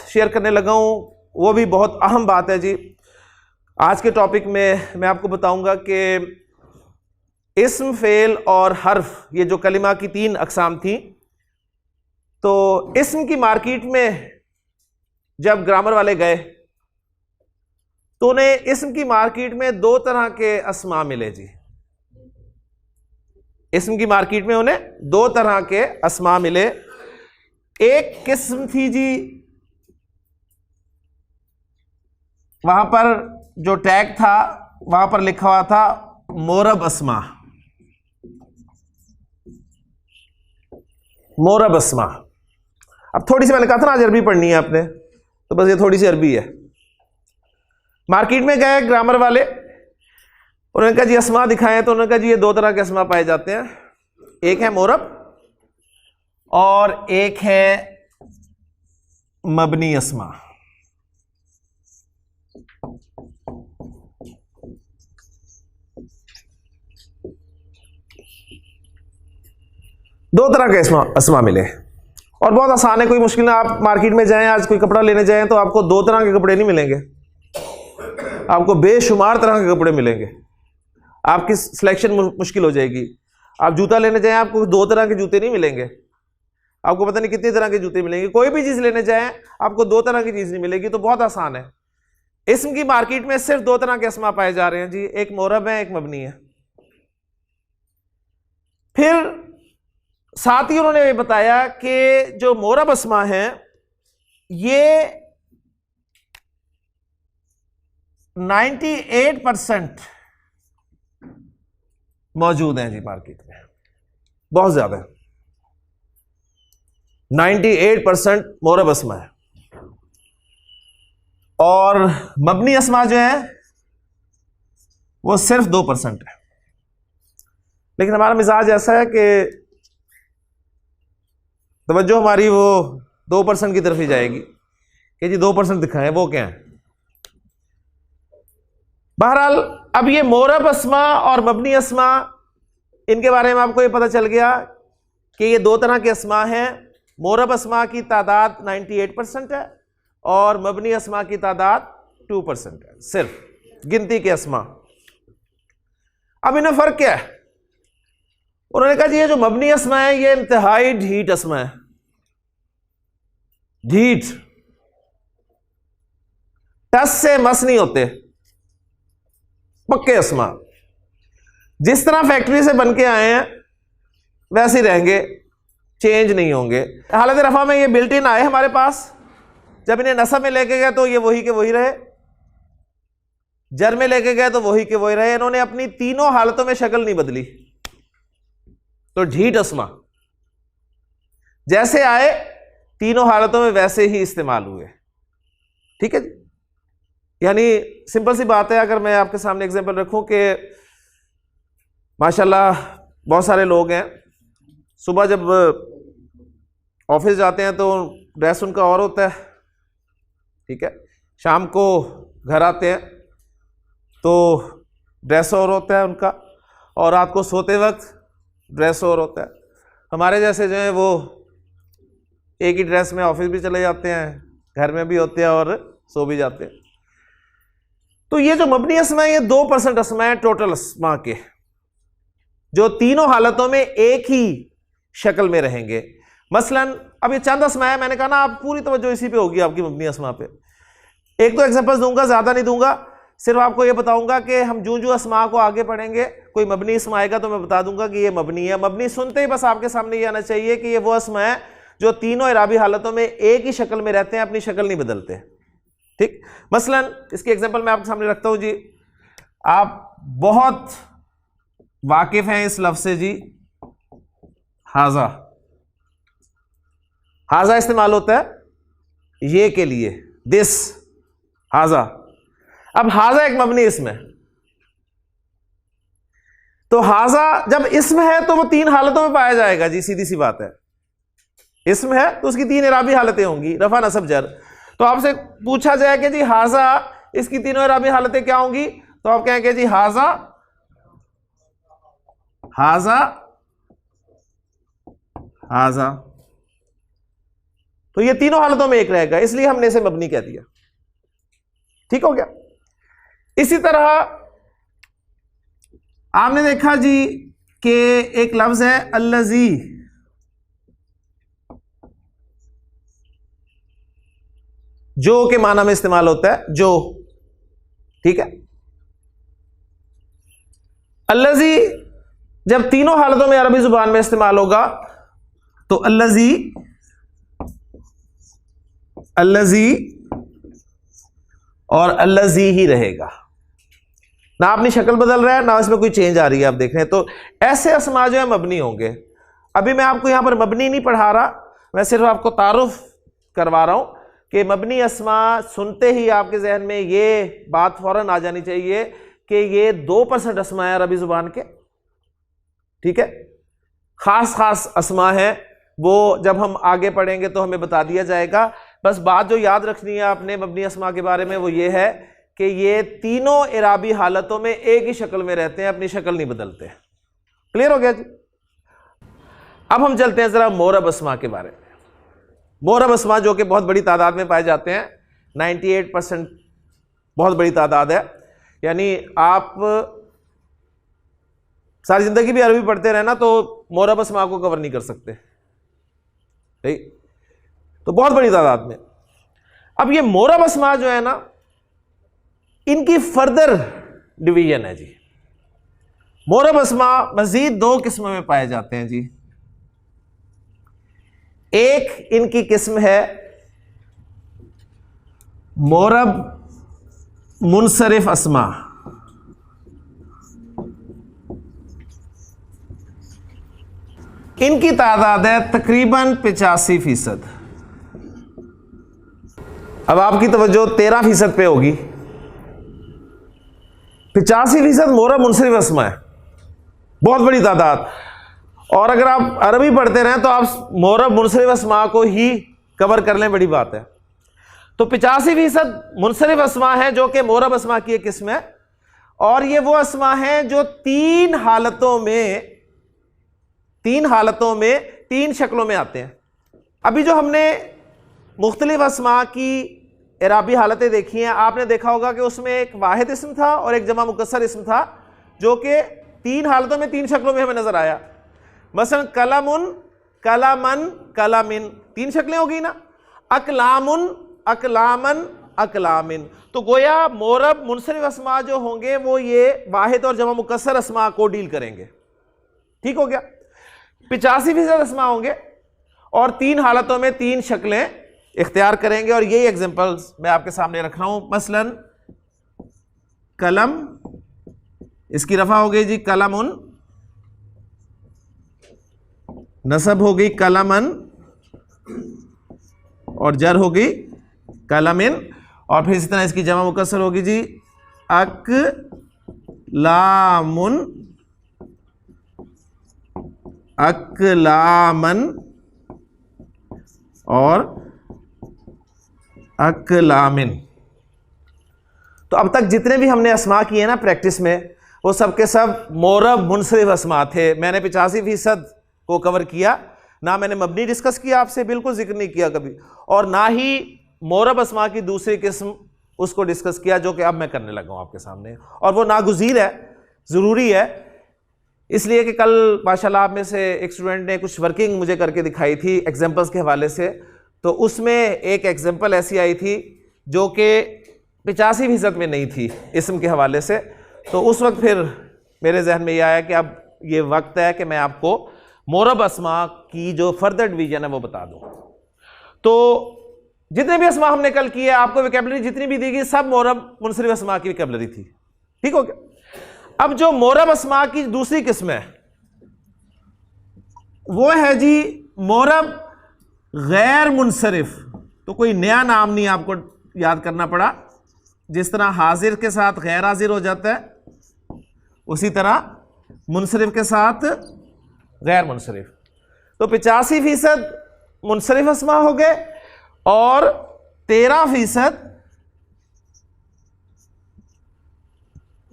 Share करने लगा हूँ वो भी बहुत अहम बात है जी। आज के टॉपिक में मैं आपको बताऊंगा कि इस्म, फेल और हर्फ, ये जो कलिमा की 3 अकसाम थी। तो इस्म की मार्केट में जब ग्रामर वाले गए तो उन्हें इस्म की मार्केट में 2 तरह के अस्मा मिले जी। इस्म की मार्केट में उन्हें 2 तरह के अस्मा मिले। एक किस्म थी जी, वहां पर जो टैग था वहां पर लिखा हुआ था मोरब अस्मा। मोरब अस्मा। अब थोड़ी सी मैंने कहा था ना आज अरबी पढ़नी है आपने, तो बस ये थोड़ी सी अरबी है। मार्केट में गए ग्रामर वाले, उन्होंने कहा जी अस्मा दिखाएं, तो उन्होंने कहा जी ये 2 तरह के अस्मा पाए जाते हैं, एक है मोरब और एक है मबनी अस्मा। दो तरह के अस्मा मिले और बहुत आसान है, कोई मुश्किल ना। आप मार्केट में जाएं, आज कोई कपड़ा लेने जाएं तो आपको 2 तरह के कपड़े नहीं मिलेंगे, आपको बेशुमार तरह के कपड़े मिलेंगे। आपकी सिलेक्शन मुश्किल हो जाएगी। आप जूता लेने जाएं, आपको 2 तरह के जूते नहीं मिलेंगे, आपको पता नहीं कितनी तरह के जूते मिलेंगे। कोई भी चीज लेने जाएं आपको 2 तरह की चीज नहीं मिलेगी। तो बहुत आसान है। इस्म की मार्केट में सिर्फ 2 तरह के अस्मा पाए जा रहे हैं जी, एक मोरब है, एक मबनी है। फिर साथ ही उन्होंने ये बताया कि जो मोरब अस्मा है ये 98% मौजूद हैं जी मार्केट में, बहुत ज्यादा है। 98% मोरब अस्मा है और मबनी अस्मा जो है वो सिर्फ 2% है। लेकिन हमारा मिजाज ऐसा है कि तवज्जो हमारी वो 2% की तरफ ही जाएगी कि जी 2% दिखाएं, वो क्या है। बहरहाल अब ये मोरब अस्मा और मबनी अस्मा, इनके बारे में आपको ये पता चल गया कि ये 2 तरह के अस्मा हैं। मोरब अस्मा की तादाद 98% है और मबनी अस्मा की तादाद 2% है, सिर्फ गिनती के अस्मा। अब इनमें फर्क क्या है? उन्होंने कहा जी ये जो मबनी अस्मा है ये इंतहाई ढीठ अस्मा है। ढीठ, टस से मस नहीं होते, पक्के अस्मा। जिस तरह फैक्ट्री से बन के आए हैं वैसे ही रहेंगे, चेंज नहीं होंगे। हालत रफा में ये बिल्ट इन आए हमारे पास, जब इन्हें नसब में लेके गए तो ये वही के वही रहे, जर में लेके गए तो वही के वही रहे। इन्होंने अपनी तीनों हालतों में शक्ल नहीं बदली। तो ढीठ अस्मा जैसे आए तीनों हालतों में वैसे ही इस्तेमाल हुए। ठीक है जी, यानी सिंपल सी बात है। अगर मैं आपके सामने एग्जांपल रखूं कि माशाल्लाह बहुत सारे लोग हैं, सुबह जब ऑफिस जाते हैं तो ड्रेस उनका और होता है, ठीक है, शाम को घर आते हैं तो ड्रेस और होता है उनका, और रात को सोते वक्त ड्रेस और होता है। हमारे जैसे जो है वो एक ही ड्रेस में ऑफिस भी चले जाते हैं, घर में भी होते हैं और सो भी जाते हैं। तो ये जो मबनी अस्मा है ये 2% अस्मा है टोटल अस्मा के, जो तीनों हालतों में एक ही शक्ल में रहेंगे। मसलन अब ये चंद अस्मा है, मैंने कहा ना आप पूरी तवज्जो इसी पे होगी आपकी मबनी अस्मा पे। एक तो एग्जांपल्स दूंगा, ज्यादा नहीं दूंगा, सिर्फ आपको ये बताऊंगा कि हम जूं जूं अस्मा को आगे पढ़ेंगे कोई मबनी अस्मा आएगा तो मैं बता दूंगा कि ये मबनी है। मबनी सुनते ही बस आपके सामने ये आना चाहिए कि ये वो अस्मा है जो तीनों इराबी हालतों में एक ही शक्ल में रहते हैं, अपनी शक्ल नहीं बदलते। ठीक, मसलन इसकी एग्जांपल मैं आपके सामने रखता हूं जी। आप बहुत वाकिफ हैं इस लफ्ज़ से जी, हाजा। हाजा इस्तेमाल होता है ये के लिए, दिस, हाजा। अब हाजा एक मबनी इसम है, तो हाजा जब इसम है तो वो 3 हालतों में पाया जाएगा जी, सीधी सी बात है। इसम है तो उसकी 3 इराबी हालतें होंगी, रफा नसब जर। तो आपसे पूछा जाए कि जी हाजा, इसकी तीनों इराबी हालतें क्या होंगी, तो आप कहेंगे जी हाजा, हाजा, हाजा। तो ये तीनों हालतों में एक रहेगा, इसलिए हमने इसे मबनी कह दिया। ठीक हो गया। इसी तरह आपने देखा जी कि एक लफ्ज है अल्लज़ी, जो के माना में इस्तेमाल होता है, जो। ठीक है। अल्लज़ी जब तीनों हालतों में अरबी जुबान में इस्तेमाल होगा तो अल्लज़ी, अल्लज़ी और अल्लज़ी ही रहेगा, ना अपनी शक्ल बदल रहा है ना इसमें कोई चेंज आ रही है। आप देख रहे हैं, तो ऐसे अस्मा जो है मबनी होंगे। अभी मैं आपको यहां पर मबनी नहीं पढ़ा रहा, मैं सिर्फ आपको तारुफ करवा रहा हूं कि मबनी अस्मा सुनते ही आपके जहन में ये बात फौरन आ जानी चाहिए कि ये 2% अस्मा है अरबी जुबान के। ठीक है। खास खास अस्मा है, वो जब हम आगे पढ़ेंगे तो हमें बता दिया जाएगा। बस बात जो याद रखनी है आपने मबनी अस्मा के बारे में वो ये है कि ये तीनों इराबी हालतों में एक ही शक्ल में रहते हैं, अपनी शक्ल नहीं बदलते। क्लियर हो गया जी। अब हम चलते हैं जरा मोरब अस्मा के बारे में। मोरब अस्मा जो कि बहुत बड़ी तादाद में पाए जाते हैं, 98% बहुत बड़ी तादाद है। यानी आप सारी जिंदगी भी अरबी पढ़ते रहे ना तो मोरब अस्मा को कवर नहीं कर सकते, ठीक। तो बहुत बड़ी तादाद में। अब ये मोरब अस्मा जो है ना, इनकी फर्दर डिवीजन है जी। मोरब अस्मा मजीद 2 किस्मों में पाए जाते हैं जी। एक इनकी किस्म है मोरब मुनसरिफ अस्मा। इनकी तादाद है तकरीबन 85%। अब आपकी तवज्जो 13% पे होगी। 85% मोरब मुनसरिफ अस्मा है, बहुत बड़ी तादाद। और अगर आप अरबी पढ़ते रहें तो आप मोरब मुनसरिफ अस्मा को ही कवर कर लें, बड़ी बात है। तो 85% मुनसरिफ अस्मा है जो कि मोरब अस्मा की एक किस्म है, और ये वो अस्मा है जो 3 हालतों में 3 शक्लों में आते हैं। अभी जो हमने मुख्तलिफ अस्मा की इराबी हालतें देखी हैं, आपने देखा होगा कि उसमें एक वाहिद इसम था और एक जमा मुकस्सर इसम था, जो कि 3 हालतों में 3 शक्लों में हमें नजर आया। मसलन कलमुन, कलमन, कलमिन, 3 शक्लें हो गई ना। अकलामुन, अकलामन, अकलामिन। तो गोया मोरब मुनसरिफ अस्मा जो होंगे वो ये वाहिद और जमा मुकस्सर अस्मा को डील करेंगे। ठीक हो गया। 85% अस्मा होंगे और 3 हालतों में 3 शक्लें इख्तियार करेंगे, और यही एग्जांपल्स मैं आपके सामने रख रहा हूं। मसलन कलम, इसकी रफा हो गई जी कलमुन, नसब हो गई कलमन, और जर हो गई कलमिन, और फिर इसी तरह इसकी जमा मुकस्सर होगी जी अकलामुन, अकलामन और अकलामिन। तो अब तक जितने भी हमने अस्मा किए ना प्रैक्टिस में, वो सब के सब मोरब मुनसरिफ अस्मा थे। मैंने 85% को कवर किया, ना मैंने मबनी डिस्कस किया आपसे, बिल्कुल जिक्र नहीं किया कभी, और ना ही मोरब अस्मा की दूसरी किस्म उसको डिस्कस किया, जो कि अब मैं करने लगा हूं आपके सामने। और वो नागुज़ीर है, ज़रूरी है, इसलिए कि कल माशाल्लाह आप में से एक स्टूडेंट ने कुछ वर्किंग मुझे करके दिखाई थी एग्जाम्पल्स के हवाले से। तो उसमें एक एग्जाम्पल ऐसी आई थी जो कि 85% में नहीं थी इसम के हवाले से। तो उस वक्त फिर मेरे जहन में यह आया कि अब ये वक्त है कि मैं आपको मोरब अस्मा की जो फर्दर डिवीजन है वो बता दूं। तो जितने भी अस्मा हमने कल किए, आपको वोकैबुलरी जितनी भी दी गई सब मोरब मुनसरिफ अस्मा की वोकैबुलरी थी। ठीक हो गया। अब जो मोरब अस्मा की दूसरी किस्म है वो है जी मोरब गैर मुनसरिफ। तो कोई नया नाम नहीं आपको याद करना पड़ा। जिस तरह हाजिर के साथ गैर हाजिर हो जाता है, उसी तरह मुनसरिफ के साथ गैर मुनसरिफ। तो 85% मुनसरिफ अस्मा हो गए और 13%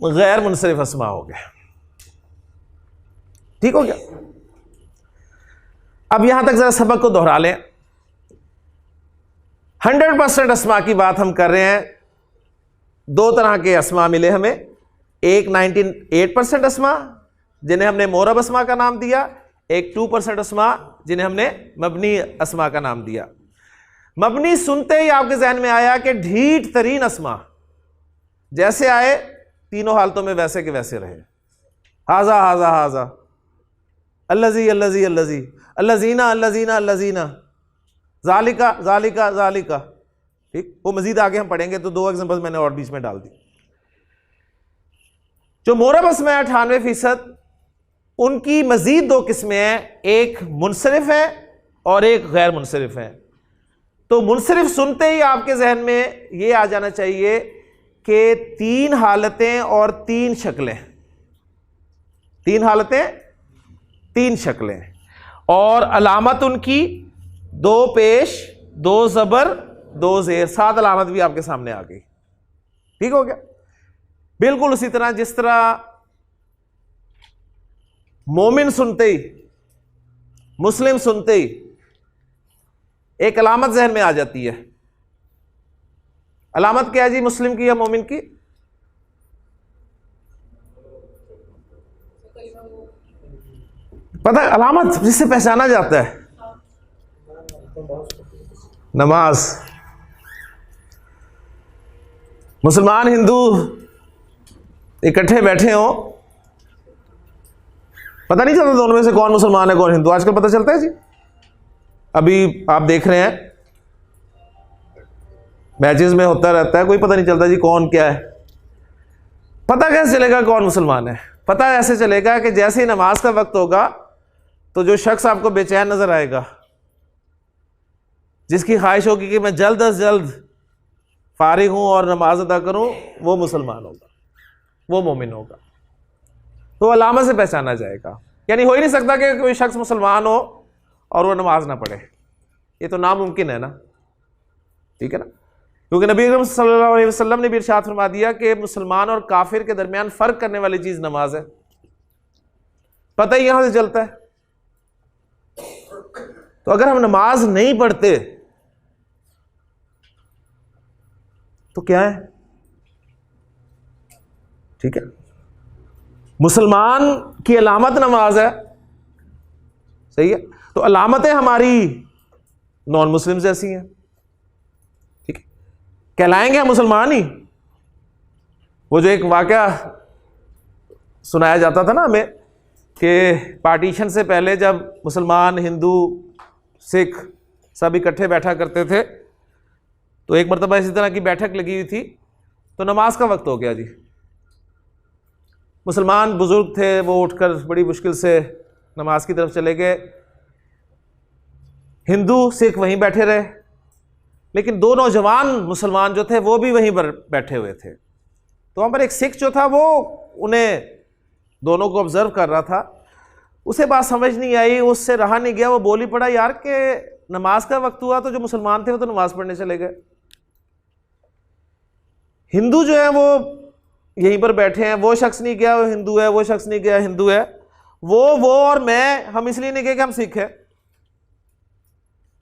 गैर मुनसरिफ अस्मा हो गए। ठीक हो गया। अब यहां तक जरा सबक को दोहरा लें। 100% अस्मा की बात हम कर रहे हैं। दो तरह के अस्मा मिले हमें, एक 98% अस्मा जिन्हें हमने मोरब अस्मा का नाम दिया, एक 2% अस्मा जिन्हें हमने मबनी अस्मा का नाम दिया। मबनी सुनते ही आपके जहन में आया कि ढीठ तरीन अस्मा जैसे आए तीनों हालतों में वैसे के वैसे रहे। हाजा हाजा हाजा, अल्लजी अल्लजी अल्लजी, अल्लजीना अल्लजीना अल्लजीना, जालिका जालिका जालिका। ठीक, वो मजीद आगे हम पढ़ेंगे, तो 2 एग्जांपल मैंने और बीच में डाल दी। जो मोरब अस्मा है 98%, उनकी मजीद 2 किस्में हैं, एक मुनसरिफ है और एक गैर मुनसरिफ है। तो मुनसरिफ सुनते ही आपके जहन में ये आ जाना चाहिए कि 3 हालतें और 3 शक्लें, 3 हालतें 3 शक्लें, और अलामत उनकी 2 पेश 2 ज़बर 2 ज़ेर, 7 अलामत भी आपके सामने आ गई। ठीक हो गया। बिल्कुल उसी तरह जिस तरह मोमिन सुनते ही, मुस्लिम सुनते ही एक अलामत जहन में आ जाती है। अलामत क्या है जी मुस्लिम की या मोमिन की? पता है अलामत जिससे पहचाना जाता है? नमाज। मुसलमान हिंदू इकट्ठे बैठे हो, पता नहीं चलता दोनों में से कौन मुसलमान है कौन हिंदू। आजकल पता चलता है जी। अभी आप देख रहे हैं मैचेस में होता रहता है, कोई पता नहीं चलता जी कौन क्या है। पता कैसे चलेगा कौन मुसलमान है? पता ऐसे चलेगा कि जैसे ही नमाज का वक्त होगा तो जो शख्स आपको बेचैन नजर आएगा, जिसकी ख्वाहिश होगी कि मैं जल्द अज जल्द फारिग हूं और नमाज अदा करूं, वो मुसलमान होगा, वो मोमिन होगा। तो अलामत से पहचाना जाएगा। यानी हो ही नहीं सकता कि कोई शख्स मुसलमान हो और वो नमाज ना पढ़े, ये तो नामुमकिन है ना। ठीक है ना, क्योंकि नबी अकरम सल्लल्लाहु अलैहि वसल्लम ने भी इरशाद फरमा दिया कि मुसलमान और काफिर के दरमियान फर्क करने वाली चीज नमाज है। पता ही यहां से चलता है। तो अगर हम नमाज नहीं पढ़ते तो क्या है? ठीक है, मुसलमान की अलामत नमाज है, सही है। तो अलामतें हमारी नॉन मुस्लिम जैसी हैं। ठीक है, कहलाएंगे हम मुसलमान ही। वो जो एक वाकया सुनाया जाता था ना हमें कि पार्टीशन से पहले जब मुसलमान हिंदू सिख सब इकट्ठे बैठा करते थे, तो एक मरतबा इसी तरह की बैठक लगी हुई थी, तो नमाज का वक्त हो गया जी। मुसलमान बुजुर्ग थे, वो उठकर बड़ी मुश्किल से नमाज की तरफ चले गए। हिंदू सिख वहीं बैठे रहे, लेकिन 2 नौजवान मुसलमान जो थे वो भी वहीं पर बैठे हुए थे। तो वहाँ पर एक सिख जो था वो उन्हें दोनों को ऑब्जर्व कर रहा था। उसे बात समझ नहीं आई, उससे रहा नहीं गया, वो बोल ही पड़ा, यार के नमाज का वक्त हुआ तो जो मुसलमान थे वो तो नमाज पढ़ने चले गए, हिंदू जो है वो यहीं पर बैठे हैं, वो शख्स नहीं गया वो हिंदू है, वो शख्स नहीं गया हिंदू है, वो और मैं, हम इसलिए नहीं गए कि हम सिख है।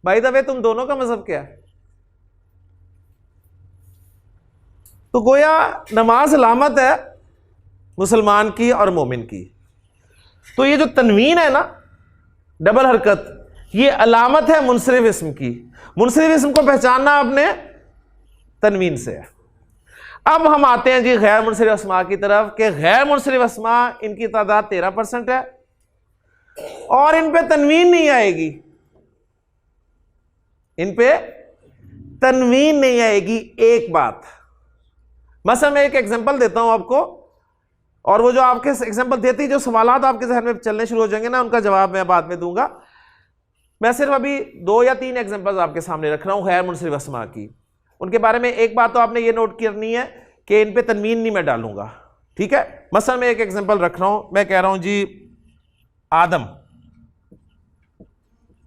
भाई द वे तुम दोनों का मजहब क्या है? तो गोया नमाज अलामत है मुसलमान की और मोमिन की। तो ये जो तनवीन है ना, डबल हरकत, ये अलामत है मुनसरिफ इस्म की। मुनसरिफ इस्म को पहचानना अपने तनवीन से है। अब हम आते हैं जी गैर मुनसरिफ अस्मा की तरफ, कि गैर मुनसरिफ अस्मा इनकी तादाद 13% है और इन पे तनवीन नहीं आएगी, इन पे तनवीन नहीं आएगी। एक बात, मसलन मैं एक एग्जांपल देता हूं आपको, और वो जो आपके एग्जांपल देती जो सवालात आपके जहन में चलने शुरू हो जाएंगे ना, उनका जवाब मैं बाद में दूंगा। मैं सिर्फ अभी 2 या 3 एग्जांपल्स आपके सामने रख रहा हूं गैर मुनसरिफ अस्मा की। उनके बारे में एक बात तो आपने ये नोट करनी है कि इन पे तनवीन नहीं मैं डालूंगा। ठीक है, मसलन मैं एक एग्जांपल रख रहा हूं, मैं कह रहा हूं जी आदम।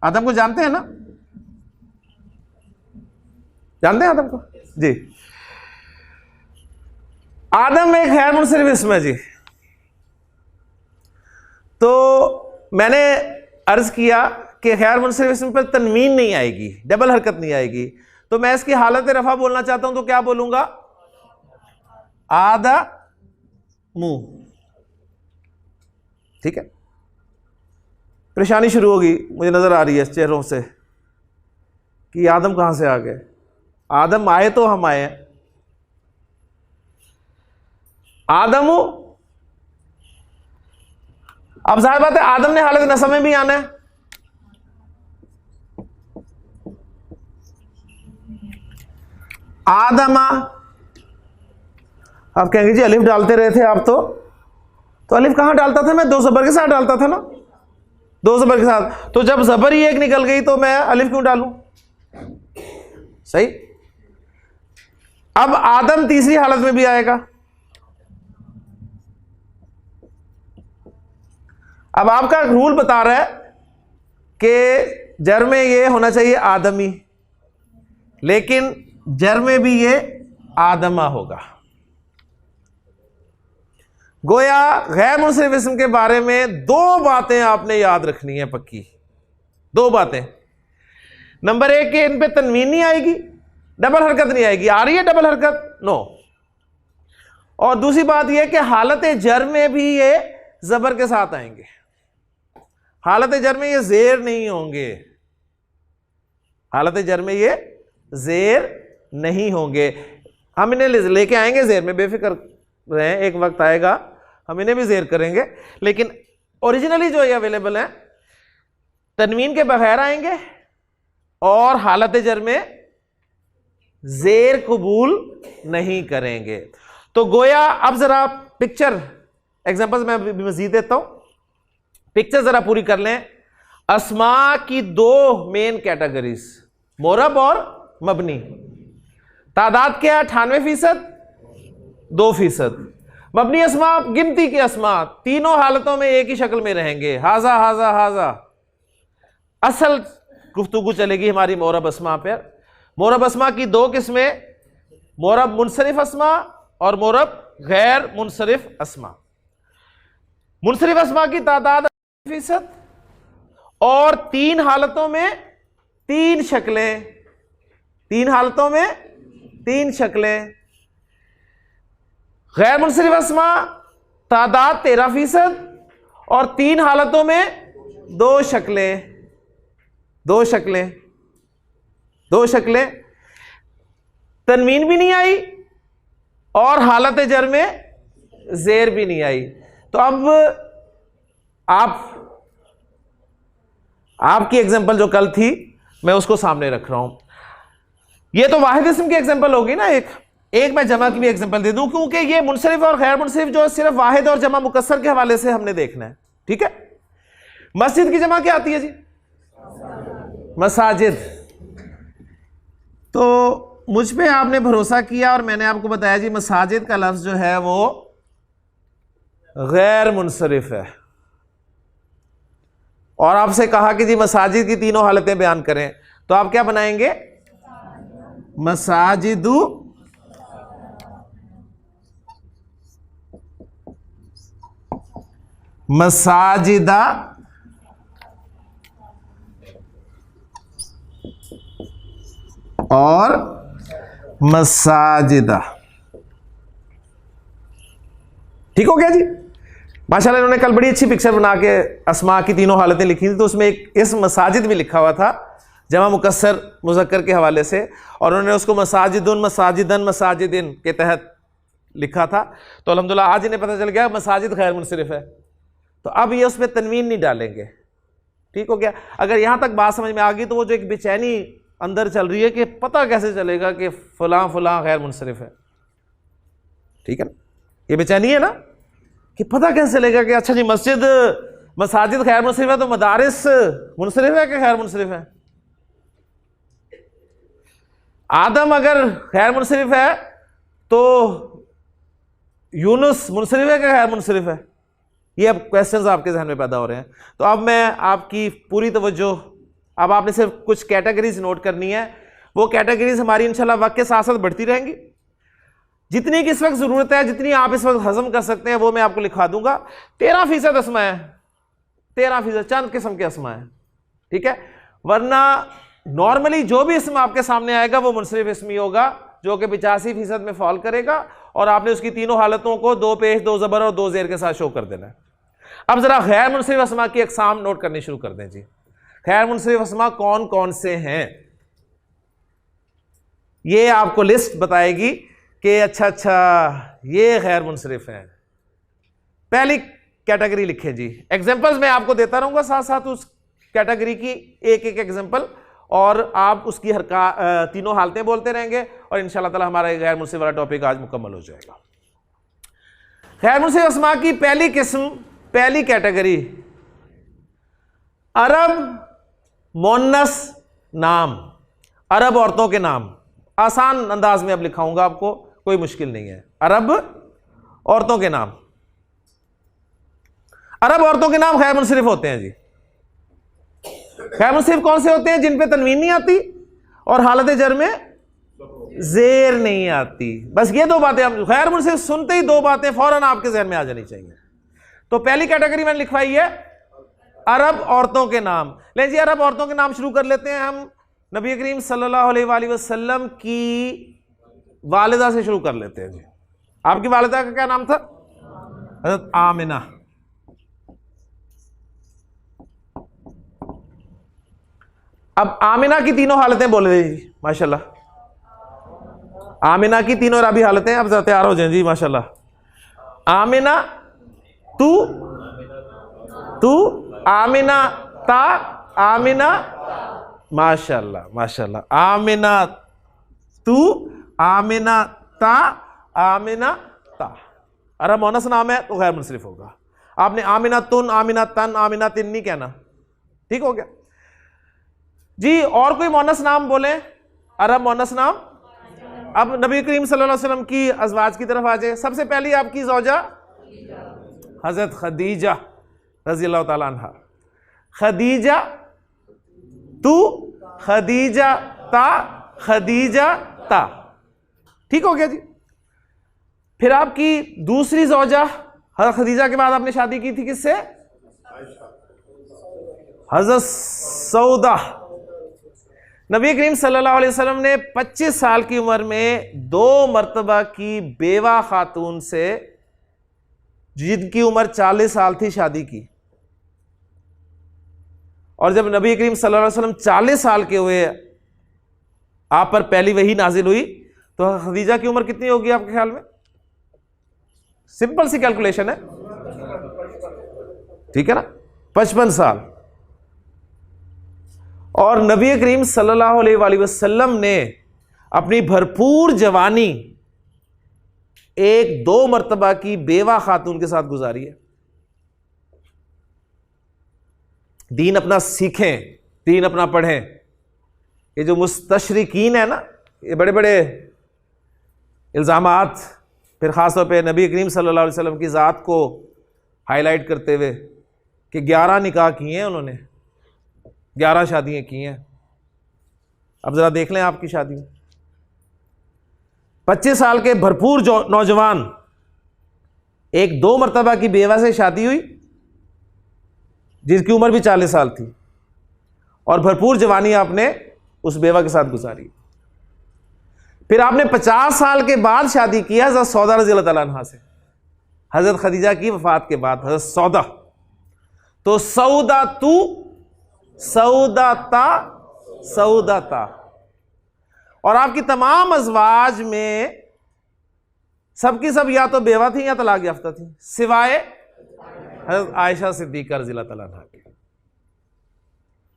आदम को जानते हैं ना? जानते हैं आदम को जी? आदम एक गैर मुनसरिफ इस्म है जी। तो मैंने अर्ज किया कि गैर मुनसरिफ इस्म पर तनवीन नहीं आएगी, डबल हरकत नहीं आएगी। तो मैं इसकी हालत रफा बोलना चाहता हूं तो क्या बोलूंगा, आदा मुंह। ठीक है, परेशानी शुरू होगी, मुझे नजर आ रही है चेहरों से कि आदम कहां से आ गए। आदम आए तो हम आए हैं। आदम, अब जाहिर बात है आदम ने हालत नसब में भी आना है। आदमा, आप कहेंगे जी अलिफ डालते रहे थे आप, तो अलिफ कहां डालता था मैं, दो जबर के साथ डालता था ना, दो जबर के साथ। तो जब जबर ही एक निकल गई तो मैं अलिफ क्यों डालूं? सही। अब आदम तीसरी हालत में भी आएगा। अब आपका रूल बता रहा है कि जर में ये होना चाहिए आदमी, लेकिन जर में भी ये आदमा होगा। गोया गैर मुनसरिफ इस्म के बारे में दो बातें आपने याद रखनी है पक्की, दो बातें। नंबर एक कि इन पे तनवीन नहीं आएगी, डबल हरकत नहीं आएगी। आ रही है डबल हरकत? नो। और दूसरी बात यह कि हालत जर में भी ये जबर के साथ आएंगे। हालत जर में ये जेर नहीं होंगे, हालत जर में ये जेर नहीं होंगे। हम इन्हें लेके आएंगे जेर में, बेफिक्र रहें, एक वक्त आएगा हम इन्हें भी जेर करेंगे। लेकिन ओरिजिनली जो ये अवेलेबल है तनवीन के बगैर आएंगे और हालत जर में जेर कबूल नहीं करेंगे। तो गोया अब जरा पिक्चर एग्जांपल्स मैं मजीद देता हूं, पिक्चर जरा पूरी कर लें। अस्मा की दो मेन कैटेगरीज, मोरब और मबनी। तादाद क्या है? 98%, 2%। मबनी अस्मा गिनती के अस्मा, तीनों हालतों में एक ही शक्ल में रहेंगे, हाजा हाजा हाजा। असल गुफ्तगू चलेगी हमारी मोरब अस्मा पर। मोरब अस्मा की दो किस्में, मोरब मुनसरिफ अस्मा और मोरब गैर मुनसरिफ अस्मा। मुनसरिफ अस्मा की तादाद 80% और तीन हालतों में तीन शक्लें, तीन हालतों में तीन शक्लें। गैर मुनसरिफ अस्मा तादाद 13% और तीन हालतों में दो शक्लें, दो शक्लें, दो शक्लें। तनवीन भी नहीं आई और हालत जर में जेर भी नहीं आई। तो अब आपकी एग्जांपल जो कल थी मैं उसको सामने रख रहा हूं। ये तो वाहिद इस्म की एग्जांपल होगी ना। एक मैं जमा की भी एग्जांपल दे दूं, क्योंकि ये मुनसरिफ और गैर मुनसरिफ जो सिर्फ वाहिद और जमा मुकस्सर के हवाले से हमने देखना है। ठीक है, मस्जिद की जमा क्या आती है जी? मसाजिद। तो मुझ पे आपने भरोसा किया और मैंने आपको बताया जी मसाजिद का लफ्ज जो है वो गैर मुनसरिफ है, और आपसे कहा कि जी मसाजिद की तीनों हालतें बयान करें। तो आप क्या बनाएंगे? मसाजिदु मसाजिदा और मसाजिदा। ठीक हो गया जी? माशाल्लाह इन्होंने कल बड़ी अच्छी पिक्चर बना के अस्मा की तीनों हालतें लिखी थी। तो उसमें एक इस मसाजिद भी लिखा हुआ था जमा मुकस्सर मुज़क्कर के हवाले से, और उन्होंने उसको मसाजिदुन मसाजिदन मसाजिदिन के तहत लिखा था। तो अल्हम्दुलिल्लाह आज इन्हें पता चल गया मसाजिद गैर मुनसरिफ है, तो अब ये उसमें तनवीन नहीं डालेंगे। ठीक हो गया? अगर यहां तक बात समझ में आ गई तो वो जो एक बेचैनी अंदर चल रही है कि पता कैसे चलेगा कि फलां फलां गैर मुनसरिफ है, ठीक है ना, ये बेचैनी है ना कि पता कैसे चलेगा कि अच्छा जी मसाजिद गैर मुनसरिफ है तो मदारिस मुनसरिफ है कि गैर मुनसरिफ है। आदम अगर गैर मुनसरिफ है तो यूनुस मुनसरिफ है कि गैर मुनसरिफ है? ये अब क्वेश्चंस आपके जहन में पैदा हो रहे हैं। तो अब मैं आपकी पूरी तवज्जो, अब आपने सिर्फ कुछ कैटेगरीज नोट करनी है। वो कैटेगरीज हमारी इंशाल्लाह वक्त के साथ साथ बढ़ती रहेंगी। जितनी की इस वक्त ज़रूरत है, जितनी आप इस वक्त हजम कर सकते हैं वो मैं आपको लिखा दूंगा। 13% अस्मा है, 13% चंद किस्म के अस्मा है, ठीक है। वरना नॉर्मली जो भी इसम आपके सामने आएगा वो मुनसरिफ इसमी होगा, जो कि 85% में फॉल करेगा, और आपने उसकी तीनों हालतों को 2 पेश 2 ज़बर और 2 ज़ेर के साथ शो कर देना है। अब जरा गैर मुनसरिफ अस्मा की अक़साम नोट करनी शुरू कर दें जी। गैर मुनसरिफ अस्मा कौन कौन से हैं, ये आपको लिस्ट बताएगी कि अच्छा ये गैर मुनसरिफ हैं। पहली कैटेगरी लिखें जी, एग्जांपल्स मैं आपको देता रहूंगा साथ साथ उस कैटेगरी की एक एक एग्जांपल, और आप उसकी तीनों हालतें बोलते रहेंगे, और इंशाल्लाह ताला हमारा गैर मुनसरिफ वाला टॉपिक आज मुकम्मल हो जाएगा। गैर मुनसरिफ अस्मा की पहली किस्म, पहली कैटेगरी, अरब मोन्नस नाम, अरब औरतों के नाम। आसान अंदाज में अब लिखाऊंगा आपको, कोई मुश्किल नहीं है। अरब औरतों के नाम, अरब औरतों के नाम गैर मुनसरिफ होते हैं जी। गैर मुनसरिफ कौन से होते हैं? जिन पे तनवीन नहीं आती और हालत जर में जेर नहीं आती। बस ये 2 बातें, हम गैर मुनसरिफ सुनते ही 2 बातें फौरन आपके जहन में आ जानी चाहिए। तो पहली कैटेगरी मैंने लिखवाई है अरब औरतों के नाम। लेकिन जी अरब औरतों के नाम शुरू कर लेते हैं हम नबी करीम सल्लल्लाहु अलैहि वसल्लम की वालिदा से शुरू कर लेते हैं जी। आपकी वालिदा का क्या नाम था? हज़रत आमिना। अब आमिना की तीनों हालतें बोल रही जी माशाल्लाह, आमिना की तीनों राबी हालतें अब जरा तैयार हो जाएं जी माशाल्लाह। आमिना तू, तू आमिना ता, आमिना माशाल्लाह माशाल्लाह, आमिना तू, आमिना ता, आमिना ता। अरब मोनस नाम है तो गैर मुनसरिफ होगा। आपने आमिना तुन, आमिना तन, आमिना तिन नहीं कहना, ठीक हो गया जी। और कोई मोनस नाम बोले, अरब मोनस नाम। अब नबी करीम सल्लल्लाहु अलैहि वसल्लम की अज़वाज की तरफ आ जाए। सबसे पहली आपकी ज़ौजा हज़रत खदीजा रज़ियल्लाहु ताला अन्हा। खदीजा तू, खदीजा ता, खदीजा ता, ठीक हो गया जी। फिर आपकी दूसरी ज़ौजा हज़रत खदीजा के बाद आपने शादी की थी किससे? हज़रत सौदा। नबी करीम सल्लल्लाहु अलैहि वसल्लम ने 25 साल की उम्र में 2 मरतबा की बेवा खातून से, जिनकी उम्र 40 साल थी, शादी की। और जब नबी करीम सल्लल्लाहु अलैहि वसल्लम 40 साल के हुए, आप पर पहली वही नाजिल हुई, तो खदीजा की उम्र कितनी होगी आपके ख्याल में? सिंपल सी कैलकुलेशन है, ठीक है ना, 55 साल। और नबी करीम सल्लल्लाहु अलैहि वसल्लम ने अपनी भरपूर जवानी 1-2 मरतबा की बेवा खातून के साथ गुजारी है। दीन अपना सीखें, दीन अपना पढ़ें। ये जो मुस्तशरिकीन है ना, ये बड़े बड़े इल्ज़ामात, फिर ख़ासतौर पे नबी करीम सल्लल्लाहु अलैहि वसल्लम की ज़ात को हाईलाइट करते हुए कि 11 निकाह किए हैं उन्होंने, 11 शादियाँ की हैं। अब ज़रा देख लें आपकी शादी, 25 साल के भरपूर नौजवान, 1-2 मरतबा की बेवा से शादी हुई जिसकी उम्र भी 40 साल थी, और भरपूर जवानी आपने उस बेवा के साथ गुजारी। फिर आपने 50 साल के बाद शादी की हज़रत सौदा रज़ियल्लाहु ताला अन्हा से, हज़रत खदीजा की वफात के बाद हज़रत सौदा। तो सौदा तू, सौदा ता, सौदा ता। और आपकी तमाम अज़वाज में सबकी सब या तो बेवा थी या तलाक याफ्ता थी, सिवाय हज़रत आयशा सिद्दीक़ा रज़ियल्लाहु ताला अन्हा के।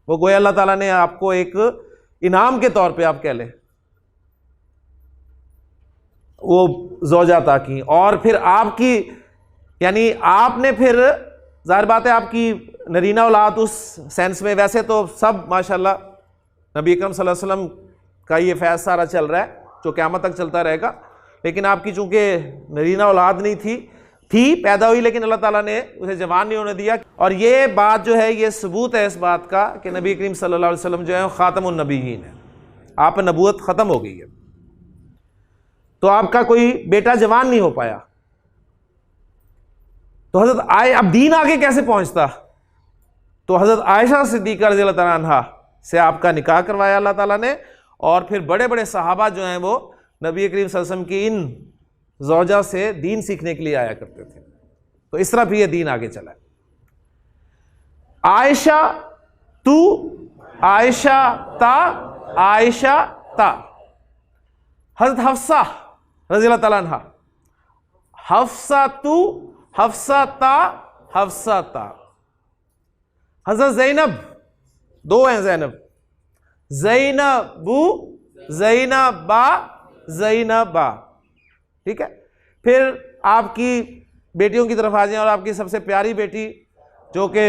वो गोया अल्लाह ताला ने आपको एक इनाम के तौर पे आप कह लें वो ज़ौजा अता की। और फिर आपकी, यानी आपने फिर ज़ाहिर बात है आपकी नरीना औलाद उस सेंस में, वैसे तो सब माशाल्लाह नबी अकरम सल्लल्लाहु अलैहि वसल्लम का ये फैज़ सारा चल रहा है जो क़यामत तक चलता रहेगा, लेकिन आपकी चूंकि नरीना औलाद नहीं थी पैदा हुई, लेकिन अल्लाह ताला ने उसे जवान नहीं होने दिया। और ये बात जो है, ये सबूत है इस बात का कि नबी करीम सल्लल्लाहु अलैहि वसल्लम जो है ख़ातमुन नबीयीन है, आप पर नबूवत ख़त्म हो गई है। तो आपका कोई बेटा जवान नहीं हो पाया, तो हज़रत अब दीन आगे कैसे पहुंचता? तो हज़रत आयशा सिद्दीक़ा रज़ियल्लाहु ताला अन्हा से आपका निकाह करवाया अल्लाह ताला ने, और फिर बड़े बड़े सहाबा जो हैं वो नबी करीम सल्लल्लाहु अलैहि वसल्लम की इन ज़ौजा से दीन सीखने के लिए आया करते थे। तो इस तरह भी ये दीन आगे चला है। आयशा तू, आयशा ता, आयशा ता। हज़रत हफ्सा रज़ी अल्लाह ताला अन्हा, हफ्सा तू, हफ्सा ता, हफ्सा ता। हज़रत ज़ैनब, दो हैं ज़ैनब, ज़ैनबू, ज़ैनबा, ज़ैनबा। ठीक है। फिर आपकी बेटियों की तरफ आ जाएं, और आपकी सबसे प्यारी बेटी जो कि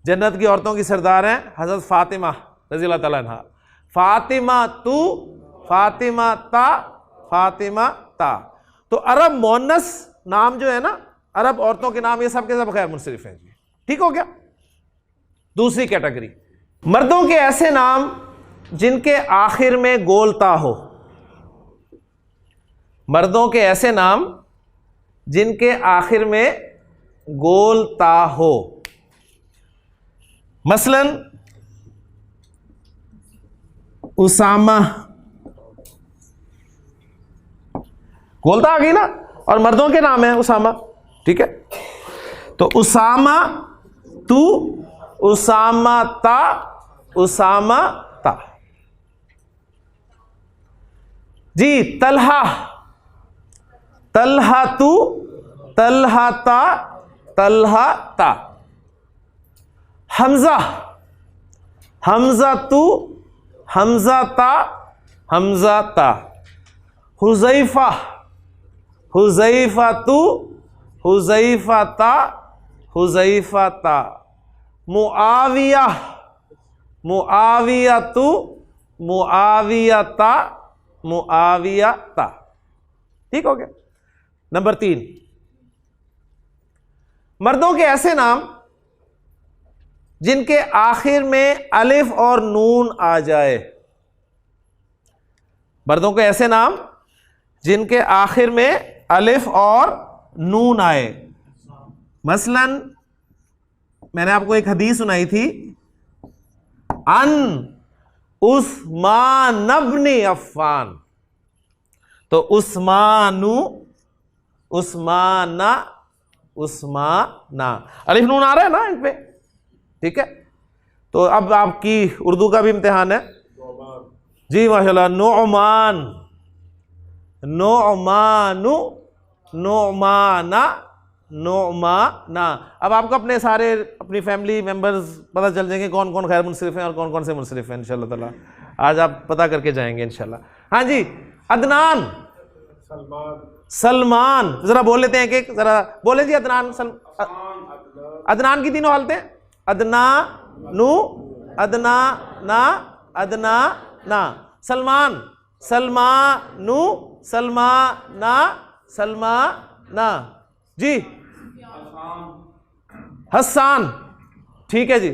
जन्नत की औरतों की सरदार हैं, हज़रत फ़ातिमा रज़ी अल्लाह ताला अन्हा। फ़ातिमा तू, फ़ातिमा ता, फ़ातिमा ता। तो अरब मोनस नाम जो है ना, अरब औरतों के नाम, ये सब के सब गैर मुनसरिफ हैं जी। ठीक हो गया। दूसरी कैटेगरी, मर्दों के ऐसे नाम जिनके आखिर में गोलता हो। मर्दों के ऐसे नाम जिनके आखिर में गोलता हो। मसलन उसामा, गोलता आ गई ना, और मर्दों के नाम है उसामा। ठीक है। तो उसामा तू, उसामा ता, उसामा ता। जी तलहा, तलहा तू, तलहा ता, तलहा ता। हमजा, हमजा तू, हमजा ता, हमजा ता। हुज़ैफा, हुज़ैफा तू, हुज़ैफा ता, हुज़ैफा ता। मुआविया, मुआविया तू, मुआविया ता, मुआविया ता। ठीक हो गया। नंबर 3, मर्दों के ऐसे नाम जिनके आखिर में अलिफ और नून आ जाए। मर्दों के ऐसे नाम जिनके आखिर में अलिफ और नून आए। मसलन मैंने आपको एक हदीस सुनाई थी, अन उस्मान इब्न अफ़्फ़ान। तो उस्मानु, उस्माना, उस्माना, अलिफ नून आ रहा है ना इन पे। ठीक है। तो अब आपकी उर्दू का भी इम्तिहान है जी, माशाल्लाह। नुअमान, नुअमानु, नुअमाना, नुअमाना। अब आपको अपने सारे अपनी फैमिली मेंबर्स पता चल जाएंगे कौन कौन खैर मुनसरिफ हैं और कौन कौन से मुनसरिफ हैं इंशाल्लाह ताला। आज आप पता करके जाएंगे इंशाल्लाह। हाँ जी। अदनान, सलमान, सलमान। जरा बोल लेते हैं एक एक, जरा बोले जी। अदनान, अदनान की तीनों हालतें, अदना नु, अदना ना, अदना ना। सलमान, सलमानु, सलमाना, सलमाना। जी हसान। ठीक है जी।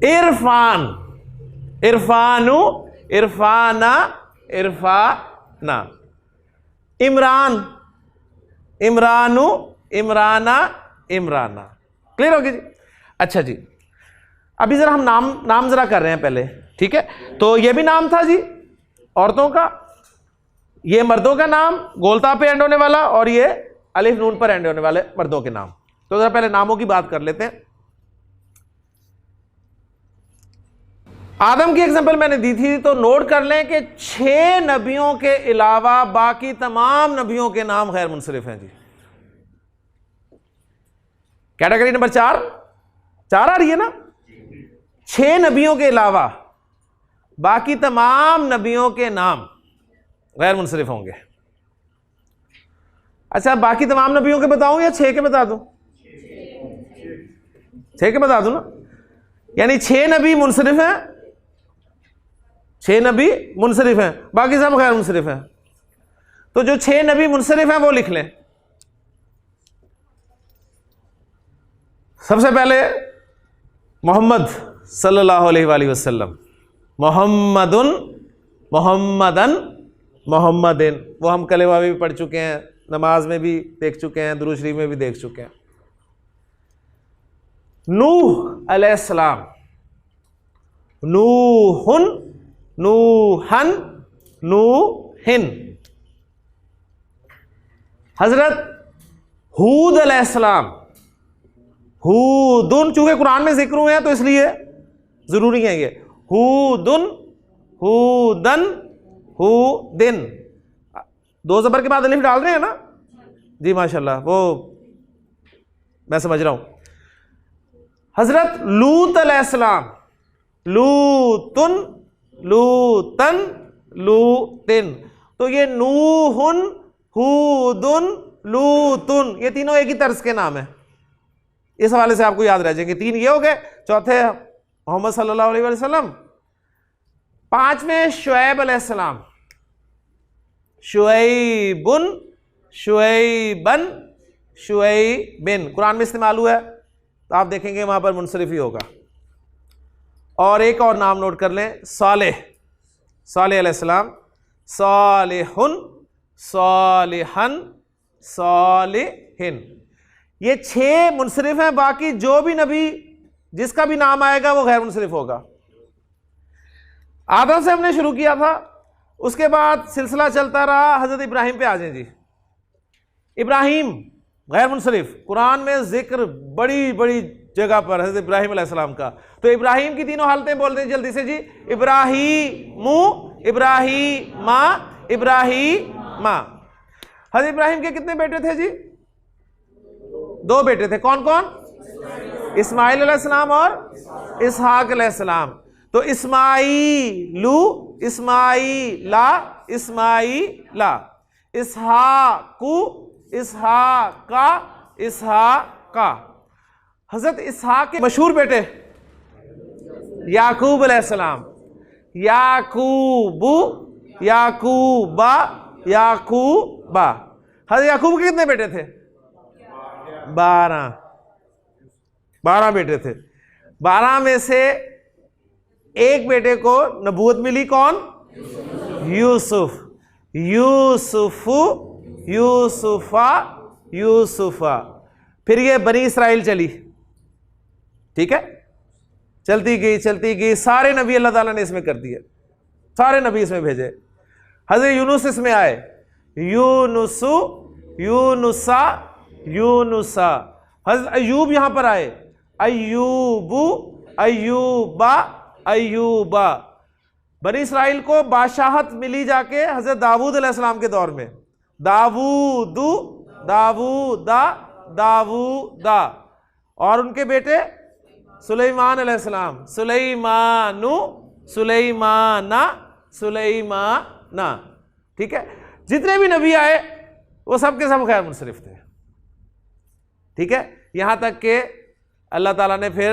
इरफान, इरफानु, इरफाना, इरफाना। इमरान, इमरानु, इमराना, इमराना। क्लियर होगी जी। अच्छा जी, अभी जरा हम नाम जरा कर रहे हैं पहले। ठीक है। तो ये भी नाम था जी औरतों का, ये मर्दों का नाम गोलता पे एंड होने वाला, और ये अलिफ नून पर एंड होने वाले मर्दों के नाम। तो जरा पहले नामों की बात कर लेते हैं। आदम की एग्जांपल मैंने दी थी, तो नोट कर लें कि 6 नबियों के अलावा बाकी तमाम नबियों के नाम गैर मुनसरिफ हैं जी। कैटेगरी नंबर 4 आ रही है ना। 6 नबियों के अलावा बाकी तमाम नबियों के नाम गैर मुनसरिफ होंगे। अच्छा, बाकी तमाम नबियों के बताऊं या 6 के बता दूं? 6 के बता दूं ना। यानी 6 नबी मुनसरिफ हैं, 6 नबी मुनसरिफ हैं, बाकी सब गैर मुनसरिफ हैं। तो जो 6 नबी मुनसरिफ हैं वो लिख लें। सबसे पहले मोहम्मद सल्लल्लाहु अलैहि वसल्लम, मोहम्मदुन, मोहम्मदन, मोहम्मदिन। वो हम कलेमा में भी पढ़ चुके हैं, नमाज में भी देख चुके हैं, दुरूद शरीफ में भी देख चुके हैं। नूह अलैहिस्सलाम, नूहुन, नूहन, नूहिन। हजरत हूद अलैहिस्सलाम, हूदुन, चूंकि कुरान में जिक्र हुए हैं तो इसलिए जरूरी है ये, हूदुन, हूदन, हूदिन। दो जबर के बाद अलिफ डाल रहे हैं ना जी, माशाल्लाह, वो मैं समझ रहा हूं। हजरत लूत अलैहिस्सलाम, लूतुन, लूतन, लूतिन। तो ये नूहुन, हूदुन, लूतुन, ये तीनों एक ही तर्ज के नाम है। इस हवाले से आपको याद रह जाएंगे। तीन ये हो गए, चौथे मोहम्मद सल्लल्लाहु अलैहि वसल्लम, पांचवें शुएब अलैहिस्सलाम, शुएबुन, शुएबन, शुएबिन। कुरान में इस्तेमाल हुआ है तो आप देखेंगे वहां पर मुनसरिफ ही होगा। और एक और नाम नोट कर लें, सालेह, सालेह अलैहिस्सलाम, सालिहुन, सालिहन, सालिहिन। ये 6 मुनसरिफ हैं। बाकी जो भी नबी जिसका भी नाम आएगा वो गैर मुनसरिफ होगा। आदम से हमने शुरू किया था, उसके बाद सिलसिला चलता रहा, हजरत इब्राहिम पे आ जाए जी। इब्राहिम गैर मुनसरिफ, कुरान में जिक्र बड़ी बड़ी जगह पर हजरत इब्राहिम अलैहिस्सलाम का। तो इब्राहिम की तीनों हालतें बोलते हैं जल्दी से जी। इब्राहीमु, इब्राहीमा, इब्राहीमा। हजरत इब्राहिम के कितने बेटे थे जी? 2 बेटे थे। कौन कौन? इस्माइल अलैहिस्सलाम और इसहाक अलैहिस्सलाम। तो इस्माइलू, इस्माइला, इस्माइला। इसहाकू, इसहाका, इसहाका। हजरत इसहाक के मशहूर बेटे याकूब अलैहिस्सलाम, याकूबू, याकूबा, याकूबा। हजरत याकूब के कितने बेटे थे? 12 बेटे थे। 12 में से एक बेटे को नबूवत मिली, कौन? यूसुफ। यूसुफु, यूसुफा, यूसुफा। फिर ये बनी इसराइल चली, ठीक है, चलती गई चलती गई। सारे नबी अल्लाह ताला ने इसमें कर दिए, सारे नबी इसमें भेजे। हजरत यूनुस इसमें आए, यूनुसु, यूनुसा, यूनुसा। हजरत अयूब यहां पर आए, अयूबू, अयूबा, अयूबा। बनी इसराइल को बादशाहत मिली जाके हजरत दाऊद अलैहिस्सलाम के दौर में, दाऊदू, दाऊदा, दाऊदा। और उनके बेटे सुलेमान अलैहिस्सलाम, सुलेमानु, सुलेमाना, सुलेमाना। ठीक है, जितने भी नबी आए वो सब के सब खैर मुनसरिफ थे। ठीक है, यहां तक कि अल्लाह ताला ने फिर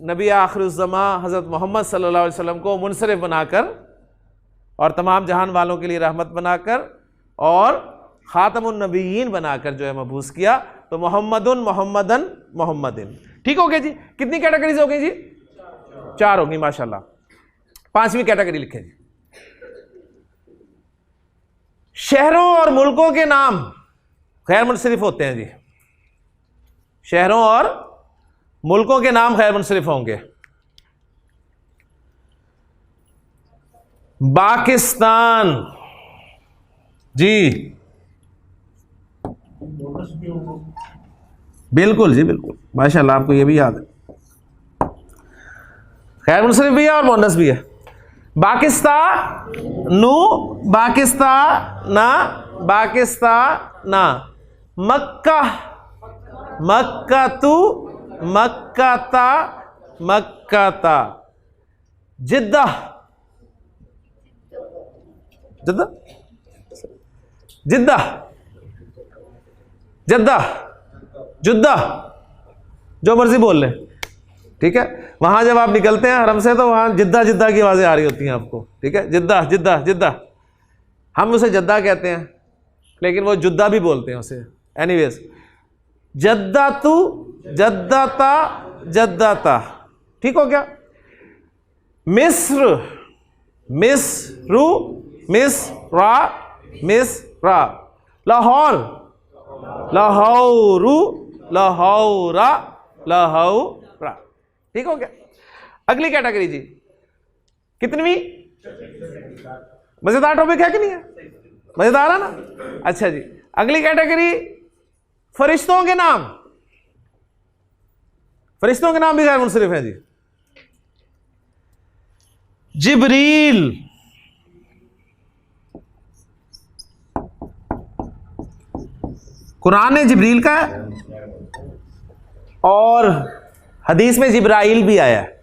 नबी आखिरुज़्ज़मा हज़रत मोहम्मद सल्लल्लाहु अलैहि वसल्लम को मुनसरिफ बनाकर और तमाम जहान वालों के लिए रहमत बनाकर और ख़ातमुन नबीयीन बनाकर जो है मबूस किया। तो मोहम्मदुन, मोहम्मदन, मोहम्मदिन। ठीक हो गया जी। कितनी कैटेगरीज हो गई जी? 4 होगी माशाल्लाह। 5वीं कैटेगरी लिखे जी, शहरों और मुल्कों के नाम गैर मुनसरिफ होते हैं जी। शहरों और मुल्कों के नाम गैर मुनसरिफ होंगे। पाकिस्तान जी, बिल्कुल जी बिल्कुल, माशाल्लाह आपको ये भी याद है। खैर मुनसरिफ भी है और मोनस भी है। पाकिस्तानु, पाकिस्ताना, पाकिस्ताना। मक्का, मक्कातु, मक्काता, मक्काता। जिद्दा, जिद्दा, जिद्दा, जद्दा, जुद्दा, जो मर्जी बोल ले। ठीक है, वहां जब आप निकलते हैं हरम से तो वहां जिद्दा जिद्दा की आवाजें आ रही होती हैं आपको। ठीक है, जिद्दा जिद्दा जिद्दा, हम उसे जद्दा कहते हैं लेकिन वो जुद्दा भी बोलते हैं उसे। एनीवेज, जद्दातु, जद्दाता, जद्दाता। ठीक हो गया। मिस्र, मिस्रु, मिस्रा, मिस्रा। लाहौर, लाहौरु, लाहौरा, लाहौरा। रा। ठीक हो गया। अगली कैटेगरी जी, कितनवी? मजेदार टॉपिक है कि नहीं है? मजेदार है ना? अच्छा जी, अगली कैटेगरी फरिश्तों के नाम। फरिश्तों के नाम भी गैर मुनसरिफ हैं जी। जिब्रील, कुरान में जिब्रील का है और हदीस में जिब्राइल भी आया है,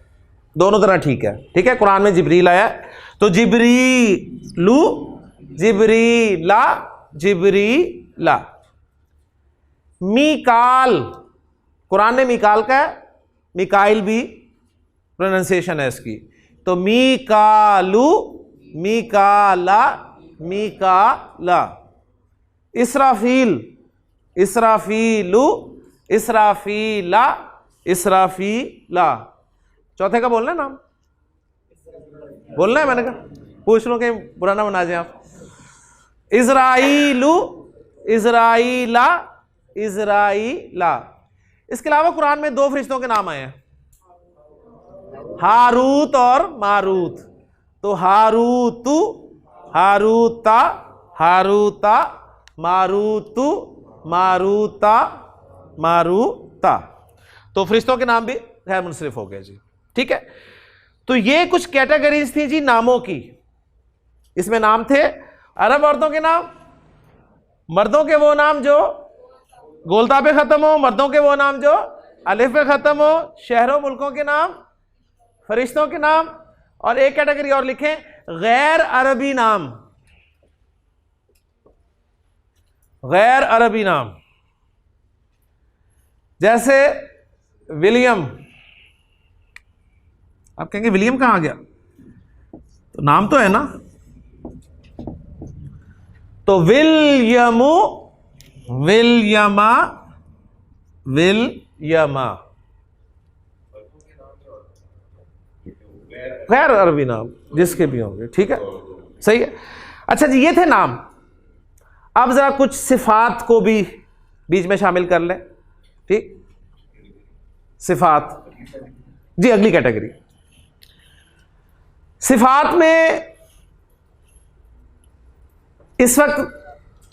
दोनों तरह ठीक है। ठीक है, कुरान में जिब्रील आया है तो जिब्रीलू, जिब्रीला, जिब्रीला। मीकाल, कुरान में मीकाल का है, मिकाइल भी प्रोनाउंसिएशन है इसकी, तो मीकालू, मीकाला, मीकाला। इसराफील, इसराफीलू, इसराफीला, इसराफीला। चौथे का बोलना है नाम, बोलना है, मैंने कहा पूछ लो कहीं बुरा ना बना जाए आप। इज़राइलू, इज़राइला, इज़राइला। इसके अलावा कुरान में दो फरिश्तों के नाम आए हैं, हारूत और मारूत। तो हारूतु, हारूता, हारूता, मारूतु, मारूता, मारूता। तो फरिश्तों के नाम भी गैर मुनसरिफ हो गए जी। ठीक है, तो ये कुछ कैटेगरीज थी जी नामों की। इसमें नाम थे अरब औरतों के नाम, मर्दों के वो नाम जो गोलता पे खत्म हो, मर्दों के वो नाम जो अलिफ पे खत्म हो, शहरों मुल्कों के नाम, फरिश्तों के नाम, और एक कैटेगरी और लिखें गैर अरबी नाम। गैर अरबी नाम जैसे विलियम। आप कहेंगे विलियम कहां आ गया? तो नाम तो है ना, तो विलियमु, विलियमा, विलियमा। गैर अरबी नाम जिसके भी होंगे। ठीक है, सही है। अच्छा जी, ये थे नाम। अब जरा कुछ सिफात को भी बीच में शामिल कर लें। ठीक, सिफात जी, अगली कैटेगरी। सिफात में इस वक्त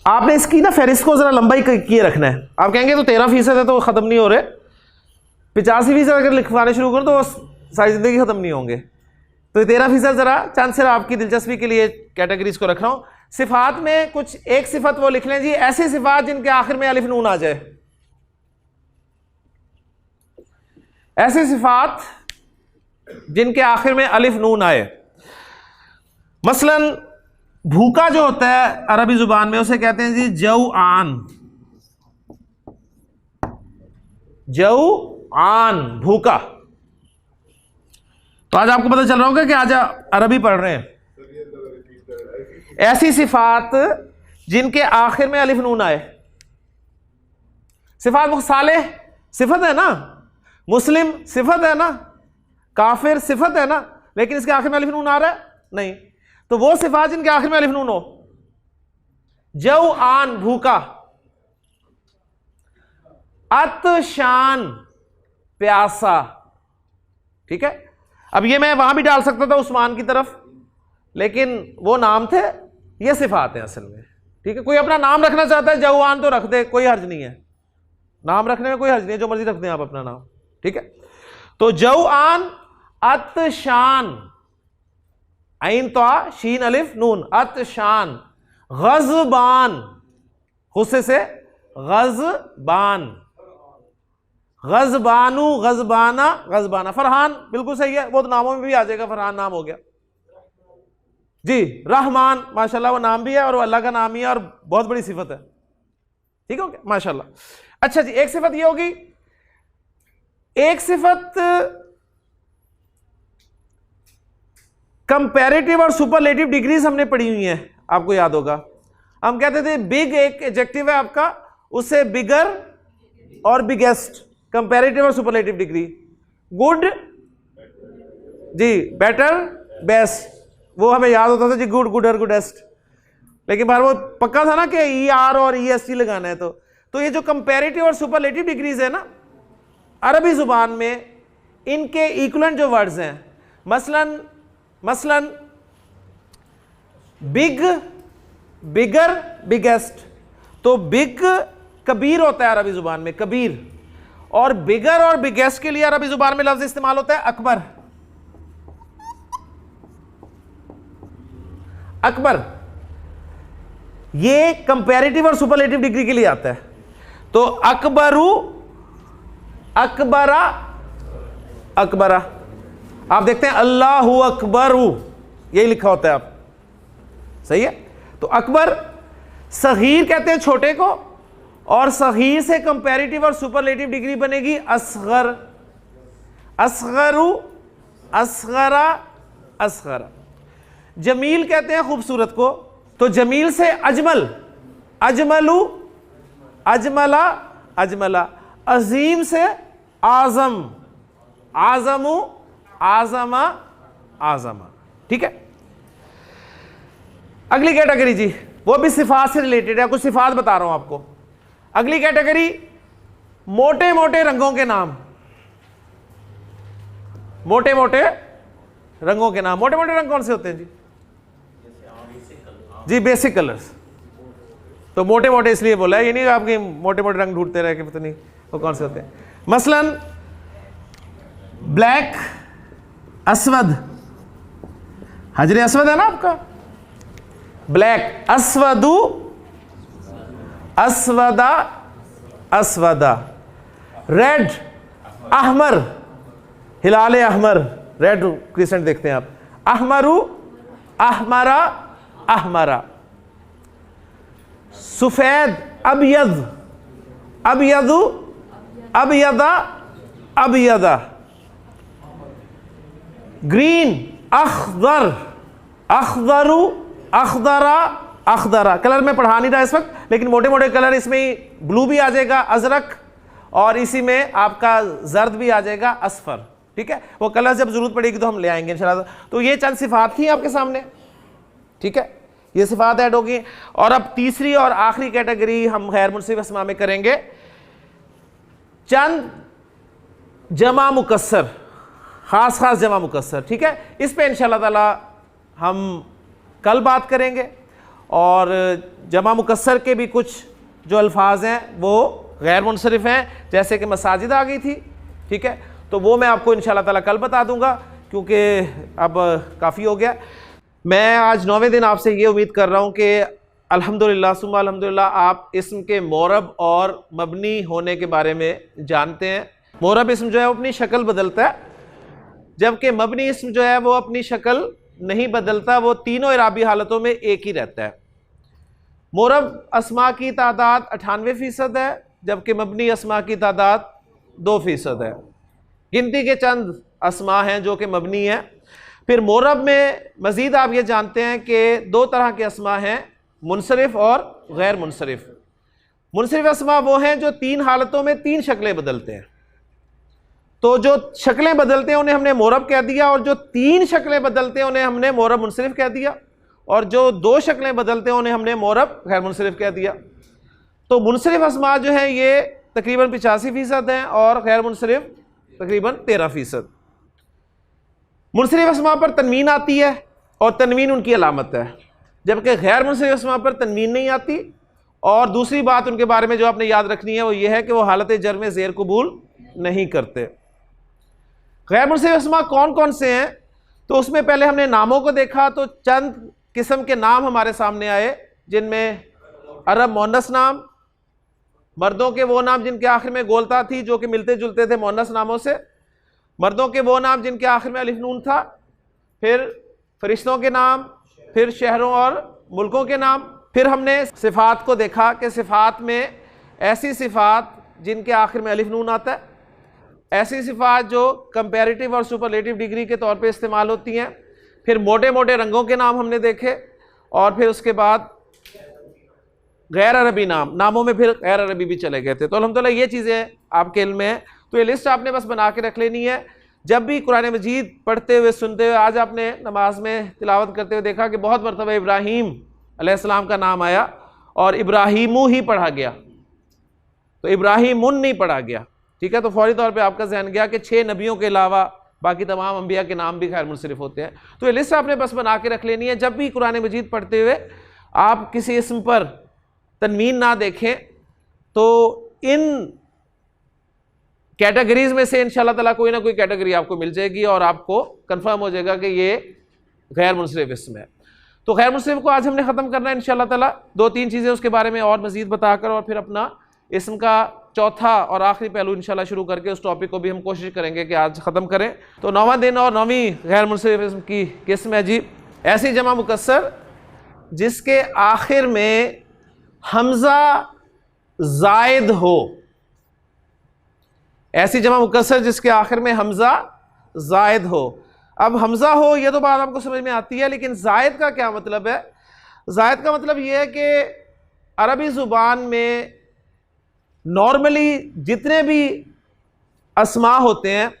आपने इसकी ना फहरिस्त को जरा लंबाई किए रखना है। आप कहेंगे तो 13% है तो खत्म नहीं हो रहे, 85% अगर लिखवाने शुरू करो तो सारी जिंदगी खत्म नहीं होंगे। तो 13% जरा चांद से आपकी दिलचस्पी के लिए कैटेगरीज को रख रहा हूं। सिफात में कुछ एक सिफत वो लिख लें जी, ऐसी सिफात जिनके आखिर में अलिफ नून आ जाए। ऐसी सिफात जिनके आखिर में अलिफ नून आए। मसलन भूखा जो होता है अरबी जुबान में उसे कहते हैं जी जौआन। जौआन, भूखा। तो आज आपको पता चल रहा होगा कि आज अरबी पढ़ रहे हैं। ऐसी सिफात जिनके आखिर में अलिफ नून आए। सिफात सालेह सिफत है ना, मुस्लिम सिफत है ना, काफिर सिफत है ना, लेकिन इसके आखिर में अलिफ नून आ रहा है नहीं। तो वो सिफात जिनके आखिर में अलिफ नून हो। जौआन, भूखा। अतशान, प्यासा। ठीक है, अब ये मैं वहां भी डाल सकता था उस्मान की तरफ, लेकिन वो नाम थे, ये सिफात है असल में। ठीक है, कोई अपना नाम रखना चाहता है जौआन तो रख दे, कोई हर्ज नहीं है, नाम रखने में कोई हर्ज नहीं है, जो मर्जी रख दें आप अपना नाम। ठीक है, तो जौआन, अतशान, ऐन तो शीन अलिफ नून, अतशान। गज़बान, गुस्से से गज़बान। गज़बानु, गज़बाना, गज़बाना। फरहान बिल्कुल सही है, वो तो नामों में भी आ जाएगा, फरहान नाम हो गया जी। रहमान, माशाल्लाह वो नाम भी है और वो अल्लाह का नाम ही है और बहुत बड़ी सिफत है। ठीक हो गया, माशाल्लाह। अच्छा जी, एक सिफत ये होगी। एक सिफत कंपैरेटिव और सुपरलेटिव डिग्रीज हमने पढ़ी हुई हैं, आपको याद होगा। हम कहते थे बिग एक एडजेक्टिव है आपका, उससे बिगर और बिगेस्ट, कंपैरेटिव और सुपरलेटिव डिग्री। गुड जी, बेटर, बेस्ट, वो हमें याद होता था जी, गुड, गुडर, गुडेस्ट। लेकिन बार वो पक्का था ना कि ई आर और ई एस टी लगाना है। तो ये जो कंपैरेटिव और सुपरलेटिव डिग्रीज है ना, अरबी जुबान में इनके इक्विवेलेंट जो वर्ड्स हैं, मसलन बिग, बिगर, बिगेस्ट। तो बिग कबीर होता है अरबी जुबान में, कबीर, और बिगर और बिगेस्ट के लिए अरबी जुबान में लफ्ज इस्तेमाल होता है अकबर। अकबर ये कंपैरेटिव और सुपरलेटिव डिग्री के लिए आता है। तो अकबरू, अकबरा, अकबरा। आप देखते हैं अल्लाहु अकबरू, यही लिखा होता है आप, सही है। तो अकबर, सगीर कहते हैं छोटे को, और सगीर से कंपैरेटिव और सुपरलेटिव डिग्री बनेगी असगर, असगरू, असगरा, असगरा। जमील कहते हैं खूबसूरत को, तो जमील से अजमल, अजमलू, अजमला, अजमला। अजीम से आजम, आजमू, आजमा, आजमा। ठीक है। अगली कैटेगरी जी, वो भी सिफात से रिलेटेड है, कुछ सिफात बता रहा हूं आपको। अगली कैटेगरी मोटे मोटे रंगों के नाम, मोटे मोटे रंगों के नाम। मोटे मोटे रंग कौन से होते हैं जी? जी बेसिक कलर्स। तो मोटे मोटे इसलिए बोला है, ये नहीं आपके मोटे मोटे रंग ढूंढते रहे कि पता नहीं वो कौन से होते हैं। मसलन ब्लैक, अस्वद, हजरे अस्वद है ना आपका, ब्लैक, अस्वदु, अस्वदा, अस्वदा। रेड, अहमर, हिलाले अहमर, रेड क्रिसेंट देखते हैं आप, अहमरु, अहमरा, अहमरा। सफेद, अबयद, अबयदु, अबयदा, अबयदा। ग्रीन, अखदर, अखदरु, अखदरा, अखदरा। कलर में पढ़ा नहीं रहा इस वक्त, लेकिन मोटे मोटे कलर इसमें ब्लू भी आ जाएगा, अजरक, और इसी में आपका जर्द भी आ जाएगा, असफर। ठीक है, वो कलर जब जरूरत पड़ेगी तो हम ले आएंगे इंशाल्लाह। तो ये चंद सिफात थी आपके सामने। ठीक है, ये सिफात ऐड होगी। और अब तीसरी और आखिरी कैटेगरी हम गैर मुनसिफ अस्मा में करेंगे, चंद जमा मुकस्सर, खास खास जमा मुकस्सर। ठीक है, इस पे इंशाल्लाह ताला हम कल बात करेंगे। और जमा मुकस्सर के भी कुछ जो अल्फाज हैं वो गैर मुनसरिफ हैं, जैसे कि मसाजिद आ गई थी। ठीक है, तो वो मैं आपको इंशाल्लाह ताला कल बता दूंगा, क्योंकि अब काफ़ी हो गया। मैं आज 9वें दिन आपसे ये उम्मीद कर रहा हूँ कि अल्हम्दुलिल्लाह सुम्मा अल्हम्दुलिल्लाह आप इस्म के मोरब और मबनी होने के बारे में जानते हैं। मोरब इस्म जो है वो अपनी शक्ल बदलता है, जबकि मबनी इस्म जो है वो अपनी शक्ल नहीं बदलता, वो तीनों इराबी हालतों में एक ही रहता है। मोरब अस्मा की तादाद 98% है, जबकि मबनी अस्मा की तादाद 2% है। गिनती के चंद अस्मा हैं जो कि मबनी हैं। फिर मोरब में मज़ीद आप ये जानते हैं कि दो तरह के अस्मा हैं, मुनसरिफ और गैर मुनसरिफ। मुनसरिफ अस्मा वो हैं जो तीन हालतों में तीन शक्लें बदलते हैं। तो जो शक्लें बदलते हैं उन्हें हमने मोरब कह दिया, और जो तीन शक्लें बदलते हैं उन्हें हमने मोरब मुनसरिफ कह दिया, और जो दो शक्लें बदलते हैं उन्हें हमने मोरब गैर मुनसरिफ कह दिया। तो मुनसरिफ अस्मा जो है ये तकरीबन 85% हैं और गैर मुनसरिफ तकरीबन 13%। मुनसरिफ अस्मा पर तनवीन आती है और तनवीन उनकी अलामत है, जबकि गैर मुनसरिफ अस्मा पर तनवीन नहीं आती। और दूसरी बात उनके बारे में जो आपने याद रखनी है वो ये है कि वो हालत जर में ज़ेर कबूल नहीं करते। गैर मुनसरिफ अस्मा कौन कौन से हैं, तो उसमें पहले हमने नामों को देखा, तो चंद किस्म के नाम हमारे सामने आए, जिनमें अरब मोनस नाम, मर्दों के वो नाम जिनके आखिर में गोलता थी जो कि मिलते जुलते थे मोनस नामों से, मर्दों के वो नाम जिनके आखिर में अलिफ नून था, फिर फरिश्तों के नाम, फिर शहरों और मुल्कों के नाम। फिर हमने सिफ़ात को देखा कि सिफ़ात में ऐसी सिफ़ात जिनके आखिर में अलिफ नून आता है, ऐसी सिफ़ात जो कंपैरेटिव और सुपरलेटिव डिग्री के तौर पे इस्तेमाल होती हैं। फिर मोटे मोटे रंगों के नाम हमने देखे, और फिर उसके बाद गैर अरबी नामों में फिर गैर अरबी भी चले गए थे। तो अल्हम्दुलिल्लाह ये चीज़ें आपके इल्म में है, तो ये लिस्ट आपने बस बना के रख लेनी है। जब भी कुरान मजीद पढ़ते हुए सुनते हुए, आज आपने नमाज में तिलावत करते हुए देखा कि बहुत मरतबा इब्राहीम अलैहिस्सलाम का नाम आया और इब्राहीमू ही पढ़ा गया, तो इब्राहीमुन नहीं पढ़ा गया। ठीक है, तो फौरी तौर पे आपका जहन गया कि 6 नबियों के अलावा बाकी तमाम अंबिया के नाम भी खैर मुनसरिफ होते हैं। तो ये लिस्ट आपने बस बना के रख लेनी है। जब भी कुरान मजीद पढ़ते हुए आप किसी इसम पर तनवीन ना देखें तो इन कैटेगरीज में से इंशाअल्लाह ताला कोई ना कोई कैटेगरी आपको मिल जाएगी और आपको कंफर्म हो जाएगा कि ये गैर मुनसरिफ इसम है। तो गैर मुनसरिफ को आज हमने ख़त्म करना है इंशाअल्लाह ताला। 2-3 चीज़ें उसके बारे में और मज़ीद बताकर और फिर अपना इसम का चौथा और आखिरी पहलू इंशाअल्लाह शुरू करके उस टॉपिक को भी हम कोशिश करेंगे कि आज ख़त्म करें। तो 9वां दिन और 9वीं गैर मुनसरिफ इसम की किस्म है जी ऐसी जमा मुकस्सर जिसके आखिर में हमज़ा ज़ायद हो। ऐसी जमा मुकस्सर जिसके आखिर में हमज़ा ज़ायद हो। अब हमज़ा हो यह तो बात आपको समझ में आती है, लेकिन ज़ायद का क्या मतलब है? ज़ायद का मतलब यह है कि अरबी ज़ुबान में नॉर्मली जितने भी अस्मा होते हैं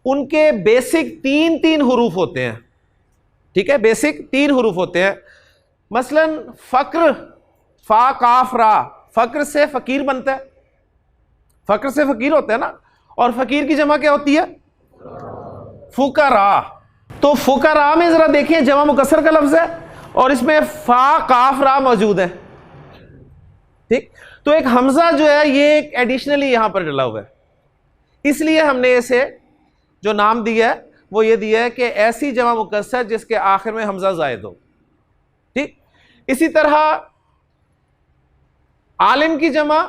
उनके बेसिक 3 हुरूफ होते हैं। ठीक है, बेसिक 3 हुरूफ होते हैं। मसलन फ़क्र, फ़ा काफ रा, फ़क्र से फ़कीर बनता है, फ़क्र से फ़कीर होता है ना, और फ़कीर की जमा क्या होती है? फ़ुकरा। तो फ़ुकरा में ज़रा देखिए जमा मुकस्सर का लफ्ज़ है और इसमें फ़ा काफ रा मौजूद है। ठीक, तो एक हमज़ा जो है ये एक एडिशनली यहां पर डला हुआ है, इसलिए हमने इसे जो नाम दिया है वो ये दिया है कि ऐसी जमा मुकस्सर जिसके आखिर में हमज़ा ज़ायद हो। ठीक, इसी तरह आलिम की जमा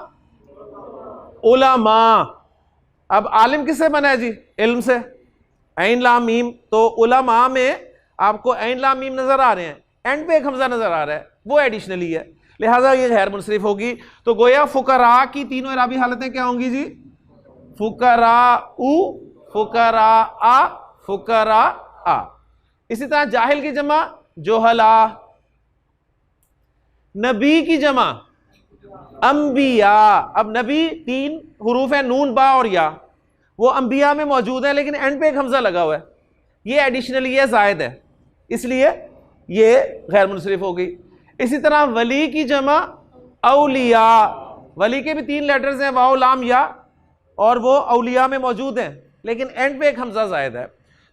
उलमा। अब आलिम किससे बना है जी? इल्म से, ऐन लाम मीम। तो उलमा में आपको ऐन लाम मीम नजर आ रहे हैं, एंड पे एक हमज़ा नजर आ रहा है, वो एडिशनली है, लिहाजा ये गैर मुनसरिफ होगी। तो गोया फुकरा की तीनों इराबी हालतें क्या होंगी जी? फुकरा उ, फुकरा आ, फुकरा आ। इसी तरह जाहिल की जमा जोहला। नबी की जमा अंबिया। अब नबी 3 हुरूफ है, नून बा और या, वो अंबिया में मौजूद है लेकिन एंड पे एक हमजा लगा हुआ है, ये एडिशनली है, जायद है, इसलिए ये गैर मुनसरिफ हो गई। इसी तरह वली की जमा औलिया। वली के भी 3 लेटर्स हैं, वाओ लाम या, और वो औलिया में मौजूद हैं लेकिन एंड पे एक हमजा जायद है।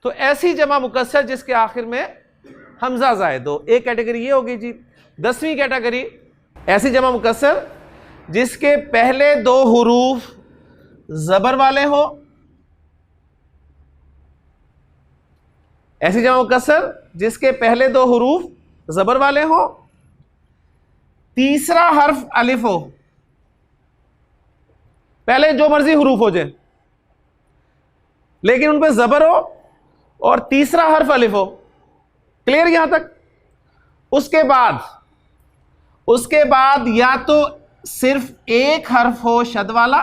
तो ऐसी जमा मुकस्सर जिसके आखिर में हमजा जायद हो। एक कैटेगरी ये होगी जी। 10वीं कैटेगरी ऐसी जमा मुकस्सर जिसके पहले 2 हुरूफ जबर वाले हो। ऐसी जमा मुकस्सर जिसके पहले 2 हुरूफ जबर वाले हो, तीसरा हर्फ अलिफ हो। पहले जो मर्जी हुरूफ हो जाए लेकिन उन पे जबर हो और तीसरा हर्फ अलिफ हो। क्लियर यहां तक? उसके बाद या तो सिर्फ एक हर्फ हो शद वाला,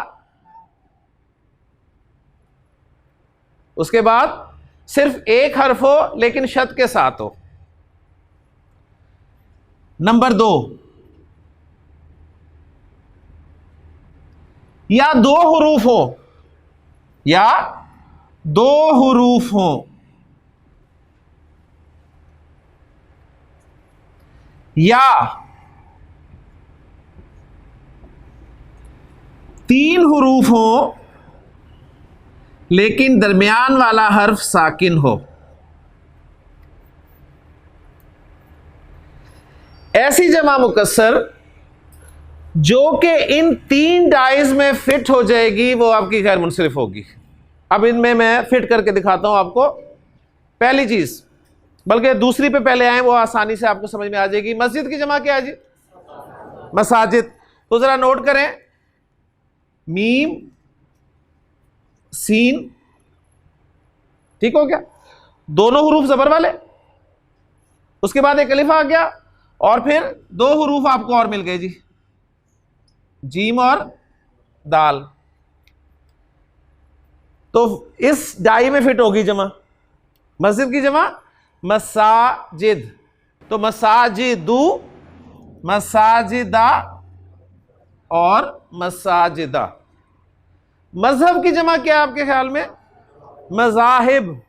उसके बाद सिर्फ एक हर्फ हो लेकिन शद के साथ हो। नंबर 2, या 2 हुरूफ हो, या 2 हुरूफ हो, या 3 हुरूफ हो लेकिन दरमियान वाला हर्फ साकिन हो। ऐसी जमा मुकस्सर जो कि इन 3 डाइज में फिट हो जाएगी वो आपकी गैर मुनसरिफ होगी। अब इनमें मैं फिट करके दिखाता हूं आपको। पहली चीज, बल्कि दूसरी पे पहले आए, वो आसानी से आपको समझ में आ जाएगी। मस्जिद की जमा क्या है जी? मसाजिद। तो जरा नोट करें, मीम सीन, ठीक हो गया, दोनों हुरूफ जबर वाले, उसके बाद एक अलिफ आ गया और फिर 2 हुरूफ आपको और मिल गए जी, जीम और दाल। तो इस डाई में फिट होगी जमा। मस्जिद की जमा मसाजिद। तो मसाजिदु, मसाजिदा और मसाजिदा। मजहब की जमा क्या है आपके ख्याल में? मजाहिब।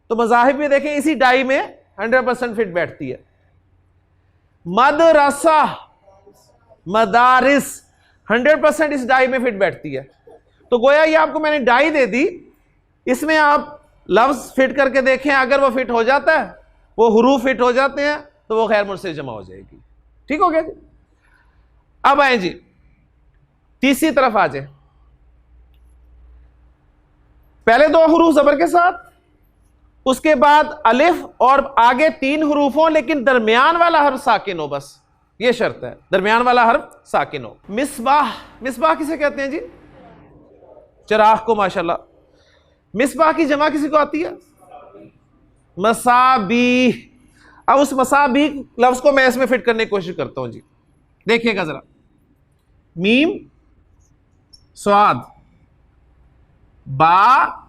तो मजाहिब में देखें इसी डाई में 100% फिट बैठती है। मदरसा, मदारिस 100% इस डाई में फिट बैठती है। तो गोया ये आपको मैंने डाई दे दी, इसमें आप लफ्ज फिट करके देखें, अगर वो फिट हो जाता है, वो हुरूफ फिट हो जाते हैं, तो वो गैर मुनसिफ जमा हो जाएगी। ठीक हो गया जी। अब आए जी तीसरी तरफ आ जाए। पहले 2 हुरूफ जबर के साथ, उसके बाद अलिफ और आगे 3 हुरूफ हो, लेकिन दरमियान वाला हर्फ साकिन हो, बस ये शर्त है, दरमियान वाला हर्फ साकिन हो। मिसबाह, मिसबाह किसे कहते हैं जी? चिराग को। माशाल्लाह। मिसबाह की जमा किसी को आती है? मसाबी। अब उस मसाबी लफ्ज को मैं इसमें फिट करने की कोशिश करता हूं जी। देखिएगा जरा, मीम, स्वाद, बा,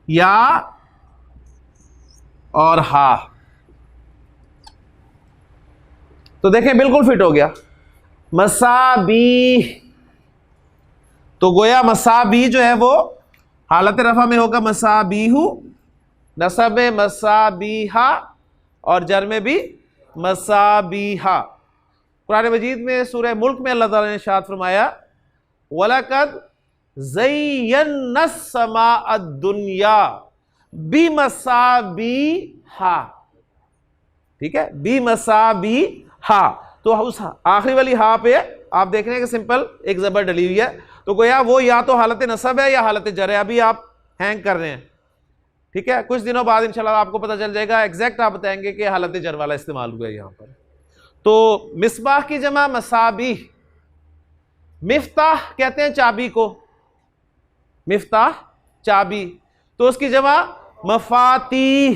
या और हा। तो देखें बिल्कुल फिट हो गया। मसाबी, तो गोया मसाबी जो है वो हालत रफा में होगा मसाबीहू, नसब में मसाबीहा और जर में भी मसाबीहा। कुरान मजीद में सूरह मुल्क में अल्लाह ताला ने इरशाद फरमाया, वलकद ज़य्यन्ना समाअ दुनिया बिमसाबीहा। ठीक है, बिमसाबीहा। तो उस आखिरी वाली हा पे आप देख रहे हैं कि सिंपल एक जबर डली हुई है, तो गोया वो या तो हालत नसब है या हालत जर है। अभी आप हैंग कर रहे हैं, ठीक है, कुछ दिनों बाद इंशाल्लाह आपको पता चल जाएगा, एग्जैक्ट आप बताएंगे कि हालत जर वाला इस्तेमाल हुआ है यहां पर। तो मिसबाह की जमा मसाबीह। मिफ्ताह कहते हैं चाबी को, मिफ्ताह चाबी, तो उसकी जमा मफातीह।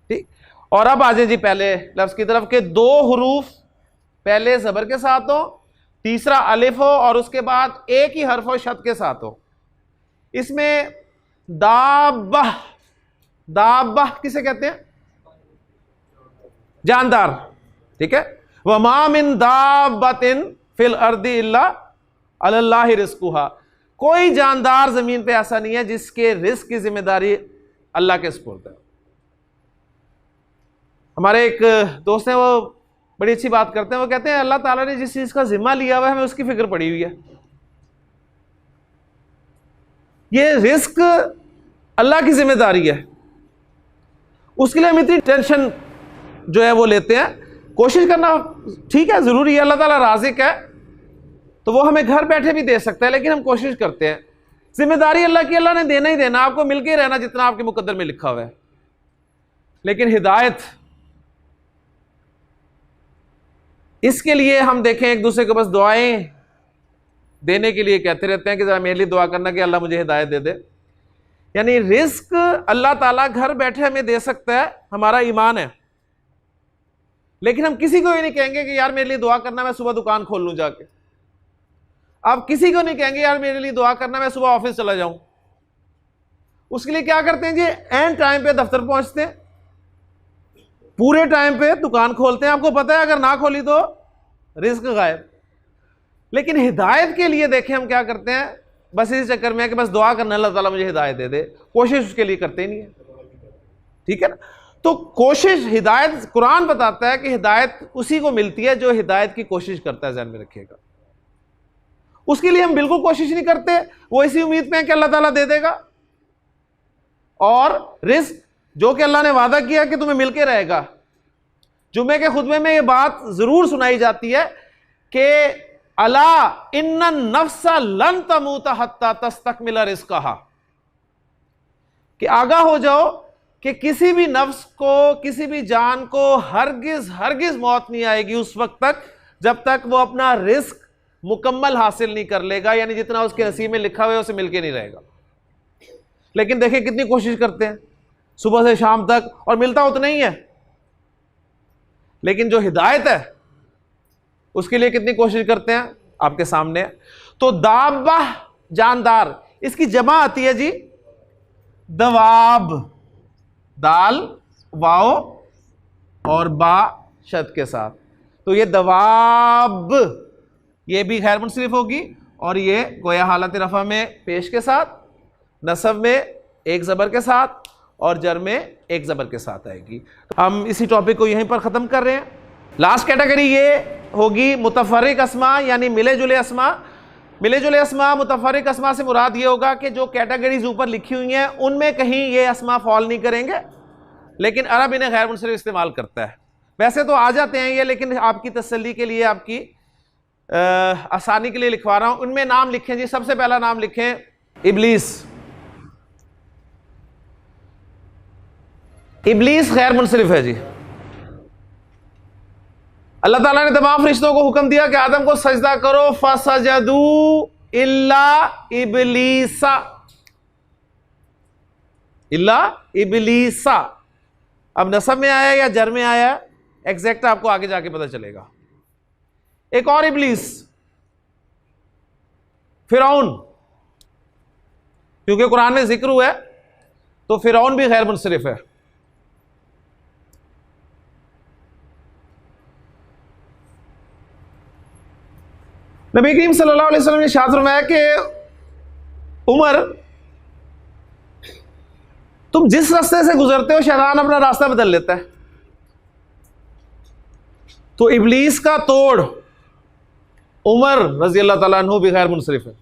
ठीक, और अब आ जाए जी पहले लफ्ज की तरफ के 2 हुरूफ पहले जबर के साथ हो, तीसरा अलिफ हो और उसके बाद एक ही हर्फ हो शद के साथ हो। इसमें दाब्बाह, दाब्बाह किसे कहते हैं? जानदार। ठीक है, वमा मिन दाब्बतिन फिल अर्दी इल्ला अलल्लाहि रिज़्कुहा। कोई जानदार जमीन पे ऐसा नहीं है जिसके रिस्क की जिम्मेदारी अल्लाह के सुपुर्द है। हमारे एक दोस्त हैं, वो बड़ी अच्छी बात करते हैं, वो कहते हैं अल्लाह ताला ने जिस चीज का जिम्मा लिया हुआ है हमें उसकी फिक्र पड़ी हुई है। ये रिस्क अल्लाह की जिम्मेदारी है, उसके लिए हम इतनी टेंशन जो है वो लेते हैं। कोशिश करना ठीक है, जरूरी है, अल्लाह ताला राज़िक है तो वो हमें घर बैठे भी दे सकता है, लेकिन हम कोशिश करते हैं। जिम्मेदारी अल्लाह की, अल्लाह ने देना ही देना, आपको मिलके ही रहना जितना आपके मुकद्दर में लिखा हुआ है। लेकिन हिदायत, इसके लिए हम देखें एक दूसरे को बस दुआएं देने के लिए कहते रहते हैं कि जरा मेरे लिए दुआ करना कि अल्लाह मुझे हिदायत दे दे। यानी रिस्क अल्लाह ताला घर बैठे हमें दे सकता है, हमारा ईमान है। लेकिन हम किसी को ये नहीं कहेंगे कि यार मेरे लिए दुआ करना, मैं सुबह दुकान खोल लूं जाके। आप किसी को नहीं कहेंगे यार मेरे लिए दुआ करना, मैं सुबह ऑफिस चला जाऊं। उसके लिए क्या करते हैं जी, एंड टाइम पे दफ्तर पहुंचते हैं, पूरे टाइम पे दुकान खोलते हैं। आपको पता है अगर ना खोली तो रिस्क गायब। लेकिन हिदायत के लिए देखें हम क्या करते हैं, बस इस चक्कर में है कि बस दुआ करना अल्लाह ताला मुझे हिदायत दे दे, कोशिश उसके लिए करते ही नहीं है। ठीक है ना, तो कोशिश, हिदायत, कुरान बताता है कि हिदायत उसी को मिलती है जो हिदायत की कोशिश करता है, ध्यान में रखिएगा। उसके लिए हम बिल्कुल कोशिश नहीं करते, वो इसी उम्मीद में है कि अल्लाह ताला दे देगा। और रिस्क जो कि अल्लाह ने वादा किया कि तुम्हें मिलके रहेगा। जुम्मे के खुतबे में ये बात जरूर सुनाई जाती है कि अला इन्ना नफ्सा लन तमूता हत्ता तस्तकमिला रिज़्क़हा, कि आगाह हो जाओ कि किसी भी नफ्स को, किसी भी जान को हरगिज हरगिज मौत नहीं आएगी उस वक्त तक जब तक वो अपना रिस्क मुकम्मल हासिल नहीं कर लेगा, यानी जितना उसके नसीब में लिखा हुआ है उसे मिलके नहीं रहेगा। लेकिन देखिए कितनी कोशिश करते हैं सुबह से शाम तक, और मिलता उतना ही है। लेकिन जो हिदायत है उसके लिए कितनी कोशिश करते हैं आपके सामने। तो दाब्बा, जानदार, इसकी जमा आती है जी दवाब, दाल वाओ और बा शद के साथ। तो ये दवाब, ये भी खैर मुनसरिफ होगी, और ये गोया हालत रफा में पेश के साथ, नसब में एक ज़बर के साथ और जर में एक ज़बर के साथ आएगी। तो हम इसी टॉपिक को यहीं पर ख़त्म कर रहे हैं। लास्ट कैटेगरी ये होगी मुतफर्रिक अस्मा, यानी मिले जुले अस्मा। मिले जुले अस्मा मुतफरिक अस्मा से मुराद ये होगा कि जो कैटेगरीज ऊपर लिखी हुई हैं उनमें कहीं ये अस्मा फॉल नहीं करेंगे, लेकिन अरब इन्हें गैर मुनसरिफ इस्तेमाल करता है। वैसे तो आ जाते हैं ये, लेकिन आपकी तसल्ली के लिए, आपकी आसानी के लिए लिखवा रहा हूं। उनमें नाम लिखें जी। सबसे पहला नाम लिखें इबलीस। इबलीस गैर मुनसरिफ है जी। अल्लाह ताला ने तमाम फरिश्तों को हुक्म दिया कि आदम को सजदा करो, फसजदू इल्ला इबलीसा, इल्ला इबलीसा। अब नसब में आया या जर में आया एग्जैक्ट आपको आगे जाके पता चलेगा। एक और इबलीस फिरौन, क्योंकि कुरान में जिक्र हुआ है तो फिरौन भी गैर मुनसरिफ है। नबी करीम सल्लल्लाहु अलैहि वसल्लम ने इरशाद फरमाया कि उमर, तुम जिस रास्ते से गुजरते हो शैतान अपना रास्ता बदल लेता है। तो इबलीस का तोड़ उमर रजी अल्लाह ताला अन्हु भी गैर मुनसरिफ है।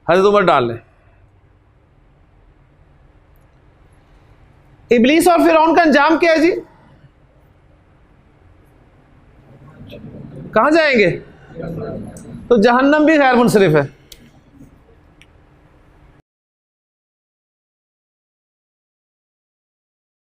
हज़रत उमर डाल लें। इबलीस और फिरौन का अंजाम क्या है जी? कहां जाएंगे? तो जहन्नम भी गैर मुनसरिफ है।